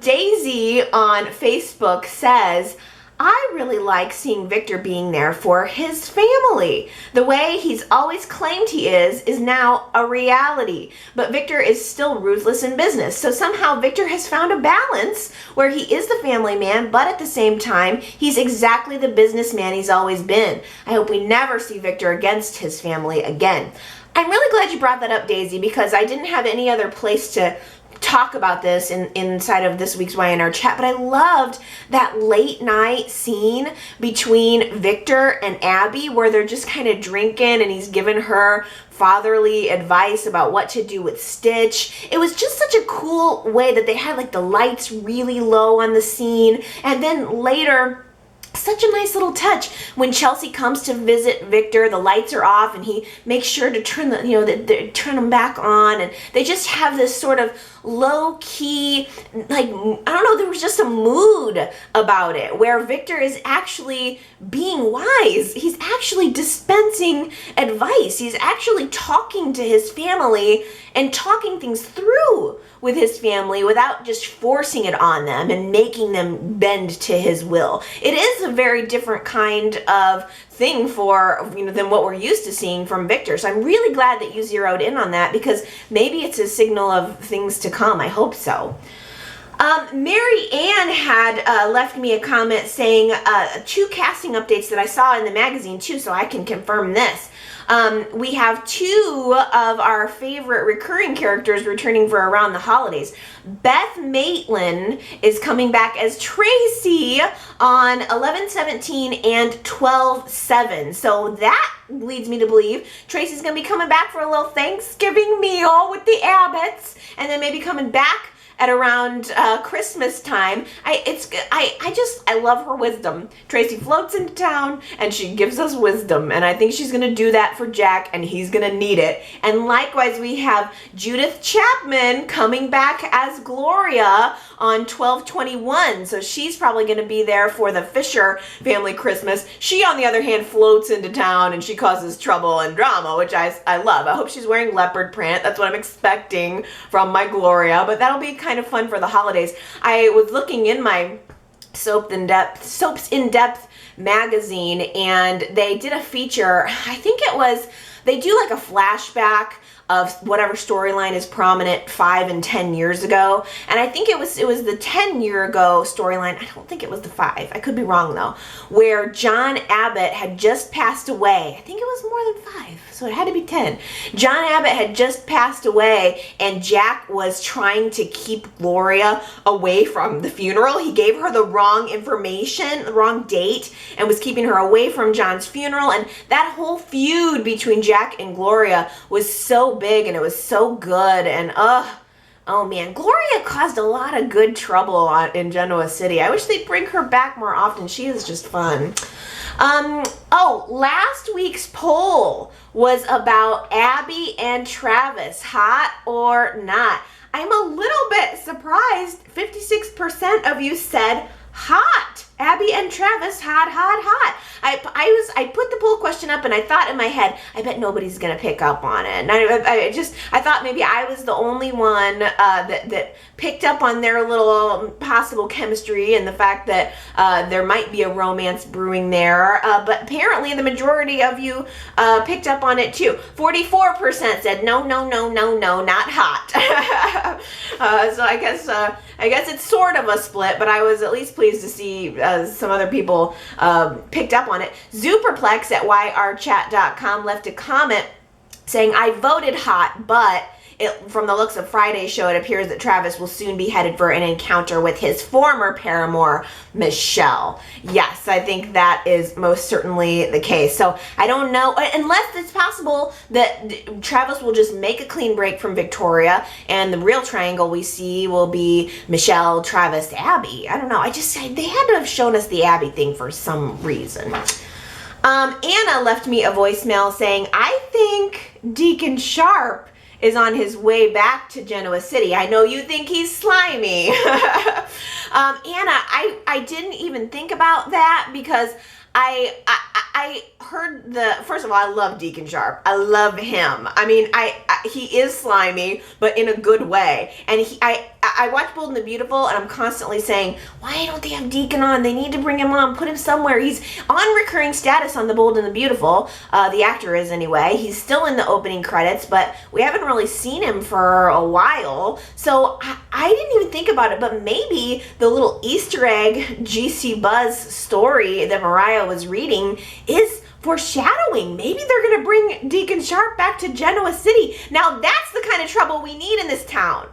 Speaker 1: Daisy on Facebook says, I really like seeing Victor being there for his family. The way he's always claimed he is now a reality. But Victor is still ruthless in business. So somehow Victor has found a balance where he is the family man, but at the same time, he's exactly the businessman he's always been. I hope we never see Victor against his family again. I'm really glad you brought that up, Daisy, because I didn't have any other place to talk about this inside of this week's YNR chat, but I loved that late night scene between Victor and Abby where they're just kind of drinking and he's giving her fatherly advice about what to do with Stitch. It was just such a cool way that they had like the lights really low on the scene, and then later, such a nice little touch when Chelsea comes to visit Victor. The lights are off and he makes sure to turn turn them back on, and they just have this sort of low-key, like, I don't know, there was just a mood about it where Victor is actually being wise. He's actually dispensing advice. He's actually talking to his family and talking things through with his family without just forcing it on them and making them bend to his will. It is a very different kind of thing than what we're used to seeing from Victor. So I'm really glad that you zeroed in on that, because maybe it's a signal of things to come. I hope so. Mary Ann had left me a comment saying 2 casting updates that I saw in the magazine too, so I can confirm this. We have 2 of our favorite recurring characters returning for around the holidays. Beth Maitland is coming back as Tracy on 11/17 and 12/7. So that leads me to believe Tracy's going to be coming back for a little Thanksgiving meal with the Abbotts, and then maybe coming back at around Christmas time. I love her wisdom. Tracy floats into town and she gives us wisdom, and I think she's gonna do that for Jack, and he's gonna need it. And likewise, we have Judith Chapman coming back as Gloria on 12/21, so she's probably gonna be there for the Fisher family Christmas. She, on the other hand, floats into town and she causes trouble and drama, which I love. I hope she's wearing leopard print. That's what I'm expecting from my Gloria, but that'll be kind of fun for the holidays. I was looking in my Soaps in Depth magazine, and they did a feature. I think it was, they do like a flashback of whatever storyline is prominent 5 and 10 years ago. And I think it was the 10-year ago storyline. I don't think it was the 5. I could be wrong though. Where John Abbott had just passed away. I think it was more than 5, so it had to be 10. John Abbott had just passed away, and Jack was trying to keep Gloria away from the funeral. He gave her the wrong information, the wrong date, and was keeping her away from John's funeral. And that whole feud between Jack and Gloria was so big, and it was so good. And oh man, Gloria caused a lot of good trouble in Genoa City. I wish they'd bring her back more often. She is just fun. Last week's poll was about Abby and Travis, hot or not. I'm a little bit surprised. 56% of you said hot. Abby and Travis, hot. I put the poll question up, and I thought in my head, I bet nobody's gonna pick up on it. And I thought maybe I was the only one that picked up on their little possible chemistry and the fact that there might be a romance brewing there. But apparently the majority of you picked up on it too. 44% said no, not hot. So I guess it's sort of a split, but I was at least pleased to see some other people picked up on it. Zuperplex at yrchat.com left a comment saying, I voted hot, but from the looks of Friday's show, it appears that Travis will soon be headed for an encounter with his former paramour, Michelle. Yes, I think that is most certainly the case. So I don't know, unless it's possible that Travis will just make a clean break from Victoria, and the real triangle we see will be Michelle, Travis, Abby. I don't know. They had to have shown us the Abby thing for some reason. Anna left me a voicemail saying, I think Deacon Sharp is on his way back to Genoa City. I know you think he's slimy. Anna, I didn't even think about that, because I heard first of all, I love Deacon Sharp. I love him. I mean, he is slimy, but in a good way. And I watch Bold and the Beautiful, and I'm constantly saying, why don't they have Deacon on? They need to bring him on, put him somewhere. He's on recurring status on the Bold and the Beautiful. The actor is anyway. He's still in the opening credits, but we haven't really seen him for a while. So I didn't even think about it, but maybe the little Easter egg GC Buzz story that Mariah was reading is foreshadowing. Maybe they're going to bring Deacon Sharp back to Genoa City. Now that's the kind of trouble we need in this town.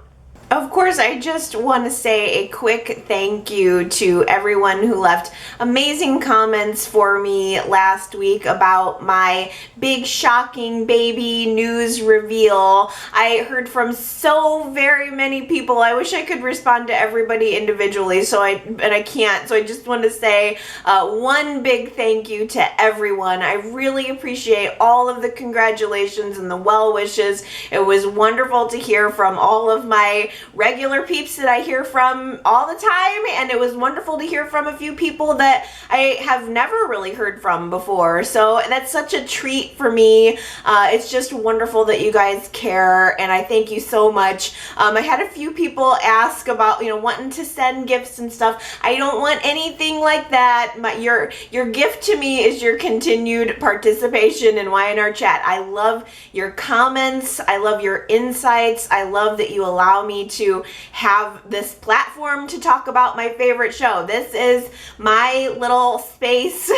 Speaker 1: Of course, I just want to say a quick thank you to everyone who left amazing comments for me last week about my big shocking baby news reveal. I heard from so very many people. I wish I could respond to everybody individually, but I can't. So I just want to say one big thank you to everyone. I really appreciate all of the congratulations and the well wishes. It was wonderful to hear from all of my regular peeps that I hear from all the time, and it was wonderful to hear from a few people that I have never really heard from before. So that's such a treat for me. It's just wonderful that you guys care, and I thank you so much. I had a few people ask about, wanting to send gifts and stuff. I don't want anything like that. Your gift to me is your continued participation in YNR Chat. I love your comments. I love your insights. I love that you allow me to have this platform to talk about my favorite show. This is my little space,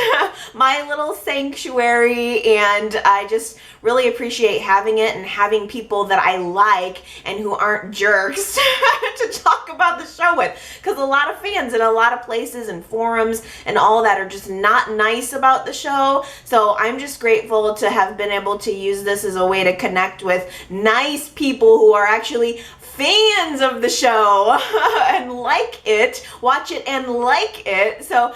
Speaker 1: my little sanctuary, and I just really appreciate having it and having people that I like and who aren't jerks to talk about the show with, because a lot of fans in a lot of places and forums and all that are just not nice about the show. So I'm just grateful to have been able to use this as a way to connect with nice people who are actually fans of the show and like it, watch it and like it. So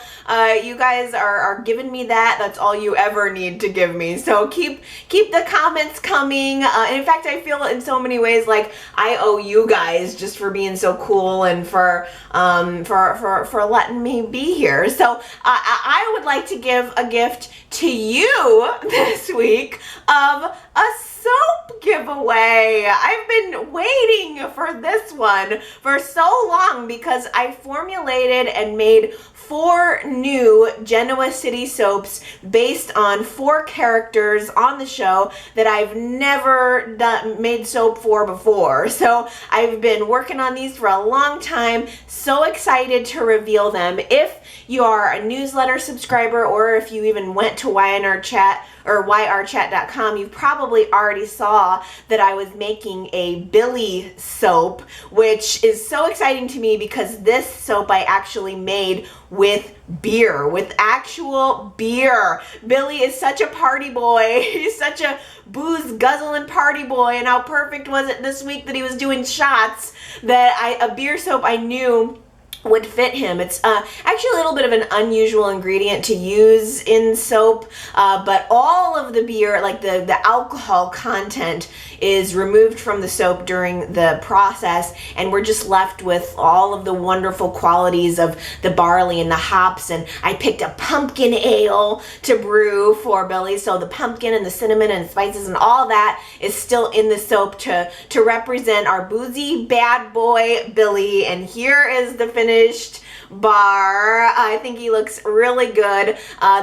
Speaker 1: you guys are giving me that. That's all you ever need to give me. So keep the comments coming. And in fact, I feel in so many ways like I owe you guys just for being so cool and for letting me be here. So I would like to give a gift to you this week of a soap giveaway. I've been waiting for this one for so long because I formulated and made 4 new Genoa City soaps based on 4 characters on the show that I've never made soap for before. So I've been working on these for a long time. So excited to reveal them. If you are a newsletter subscriber, or if you even went to YNR Chat or yrchat.com, you probably already saw that I was making a Billy soap, which is so exciting to me because this soap I actually made with beer, with actual beer. Billy is such a party boy. He's such a booze guzzling party boy, and how perfect was it this week that he was doing shots that a beer soap I knew would fit him. It's actually a little bit of an unusual ingredient to use in soap, but all of the beer, like the alcohol content, is removed from the soap during the process, and we're just left with all of the wonderful qualities of the barley and the hops. And I picked a pumpkin ale to brew for Billy, so the pumpkin and the cinnamon and spices and all that is still in the soap to represent our boozy bad boy Billy. And here is the finished bar. I think he looks really good.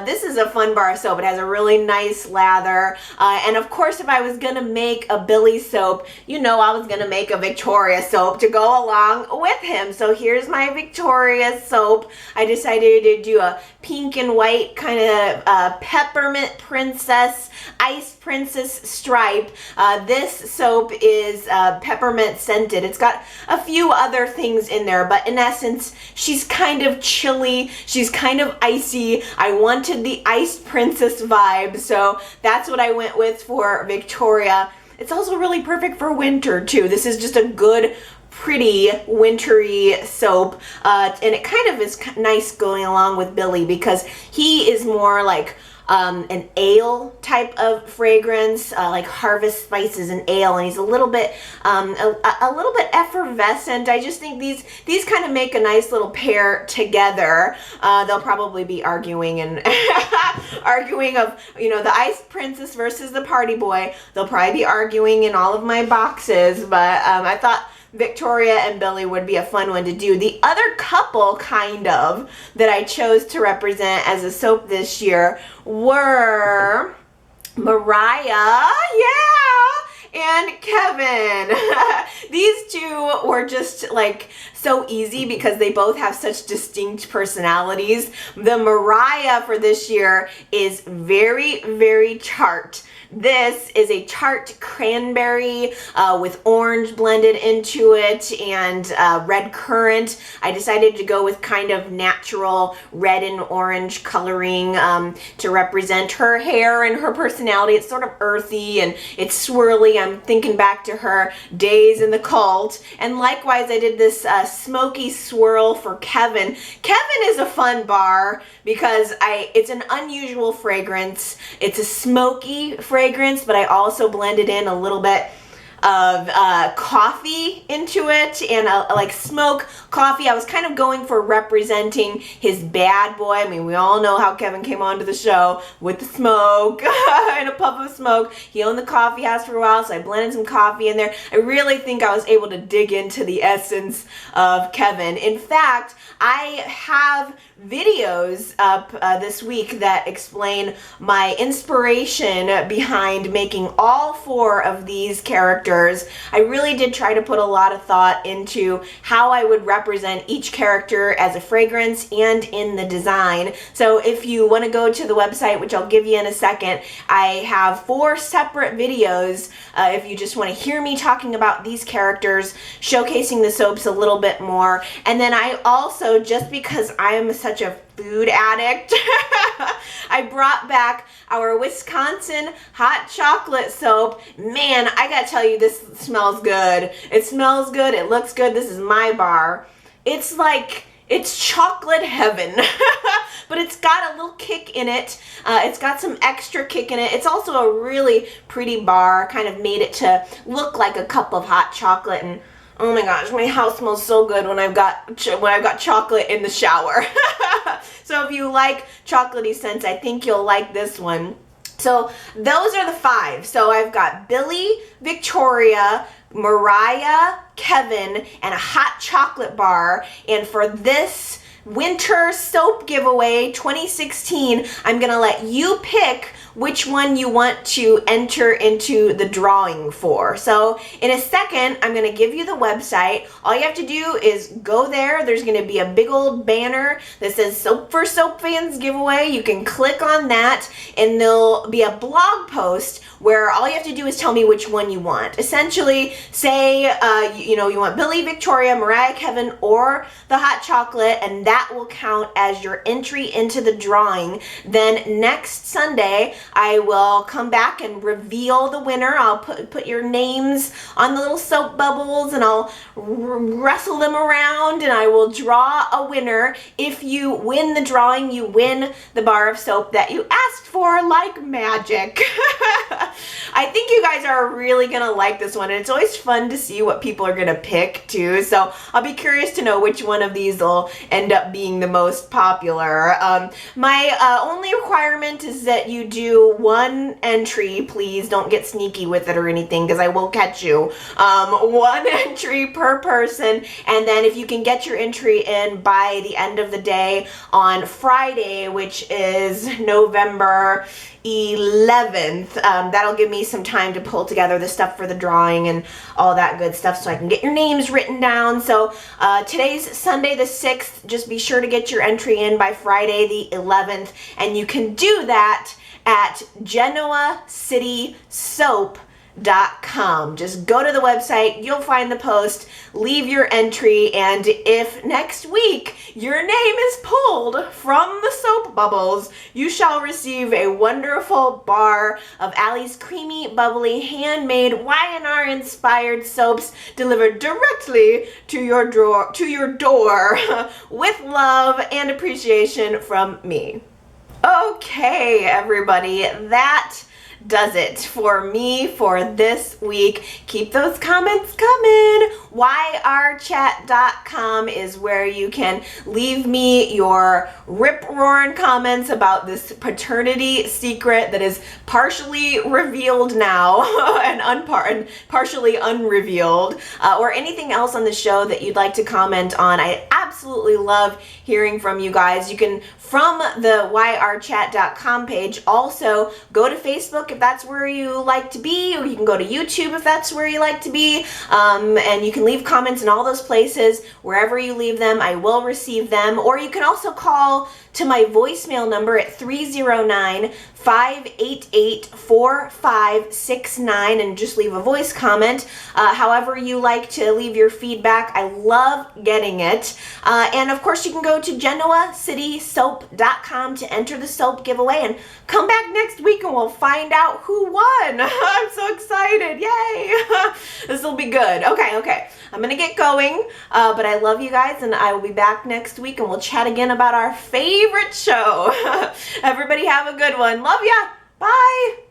Speaker 1: This is a fun bar of soap. It has a really nice lather. And of course, if I was gonna make a Billy soap, you know I was gonna make a Victoria soap to go along with him. So here's my Victoria soap. I decided to do a pink and white kind of peppermint princess, ice princess stripe. This soap is peppermint scented. It's got a few other things in there, but in essence, she's kind of chilly. She's kind of icy. I wanted the ice princess vibe, so that's what I went with for Victoria. It's also really perfect for winter too. This is just a good, pretty wintry soap, and it kind of is nice going along with Billy because he is more like an ale type of fragrance, like harvest spices and ale, and he's a little bit effervescent. I just think these kind of make a nice little pair together. They'll probably be arguing and arguing of, you know, the ice princess versus the party boy. They'll probably be arguing in all of my boxes, but I thought Victoria and Billy would be a fun one to do. The other couple, kind of, that I chose to represent as a soap this year were Mariah, and Kevin. These two were just like so easy because they both have such distinct personalities. The Mariah for this year is very, very tart. This is a tart cranberry with orange blended into it and red currant. I decided to go with kind of natural red and orange coloring to represent her hair and her personality. It's sort of earthy and it's swirly. I'm thinking back to her days in the cult. And likewise, I did this smoky swirl for Kevin. Kevin is a fun bar because it's an unusual fragrance. It's a smoky fragrance, but I also blended in a little bit of coffee into it and like smoke coffee. I was kind of going for representing his bad boy. I mean, we all know how Kevin came onto the show with the smoke and a puff of smoke. He owned the coffee house for a while, so I blended some coffee in there. I really think I was able to dig into the essence of Kevin. In fact, I have videos up this week that explain my inspiration behind making all 4 of these characters. I really did try to put a lot of thought into how I would represent each character as a fragrance and in the design. So if you want to go to the website, which I'll give you in a second, I have 4 separate videos if you just want to hear me talking about these characters, showcasing the soaps a little bit more. And then I also, just because I am such a food addict, I brought back our Wisconsin hot chocolate soap. Man, I gotta tell you, this smells good. It smells good. It looks good. This is my bar. It's like, it's chocolate heaven, but it's got a little kick in it. It's got some extra kick in it. It's also a really pretty bar, kind of made it to look like a cup of hot chocolate. And oh my gosh, my house smells so good when I've got chocolate in the shower. So if you like chocolatey scents, I think you'll like this one. So those are the 5. So I've got Billy, Victoria, Mariah, Kevin, and a hot chocolate bar. And for this winter soap giveaway 2016, I'm gonna let you pick which one you want to enter into the drawing for. So in a second, I'm gonna give you the website. All you have to do is go there. There's gonna be a big old banner that says Soap for Soap Fans giveaway. You can click on that and there'll be a blog post where all you have to do is tell me which one you want. Essentially, say you want Billy, Victoria, Mariah, Kevin, or the hot chocolate, and that will count as your entry into the drawing. Then next Sunday, I will come back and reveal the winner. I'll put your names on the little soap bubbles and I'll wrestle them around and I will draw a winner. If you win the drawing, you win the bar of soap that you asked for like magic. I think you guys are really gonna like this one, and it's always fun to see what people are gonna pick too. So I'll be curious to know which one of these will end up being the most popular. My only requirement is that you do 1 entry. Please don't get sneaky with it or anything, because I will catch you. 1 entry per person, and then if you can get your entry in by the end of the day on Friday, which is November 11th, that'll give me some time to pull together the stuff for the drawing and all that good stuff so I can get your names written down. So today's Sunday the 6th. Just be sure to get your entry in by Friday the 11th, and you can do that at GenoaCitySoap.com. Just go to the website, you'll find the post, leave your entry, and if next week your name is pulled from the soap bubbles, you shall receive a wonderful bar of Allie's creamy, bubbly, handmade Y&R inspired soaps delivered directly to your door with love and appreciation from me. Okay, everybody, that does it for me for this week. Keep those comments coming. yrchat.com is where you can leave me your rip-roaring comments about this paternity secret that is partially revealed now and partially unrevealed, or anything else on the show that you'd like to comment on. I absolutely love hearing from you guys. You can, from the yrchat.com page, also go to Facebook if that's where you like to be, or you can go to YouTube if that's where you like to be, and you can leave comments in all those places. Wherever you leave them, I will receive them. Or you can also call to my voicemail number at 309-588-4569 and just leave a voice comment. However you like to leave your feedback, I love getting it. And of course you can go to GenoaCitySoap.com to enter the soap giveaway, and come back next week and we'll find out who won. I'm so excited. Yay. This will be good. Okay. I'm gonna get going, but I love you guys, and I will be back next week and we'll chat again about our favorite show. Everybody have a good one. Love ya. Bye.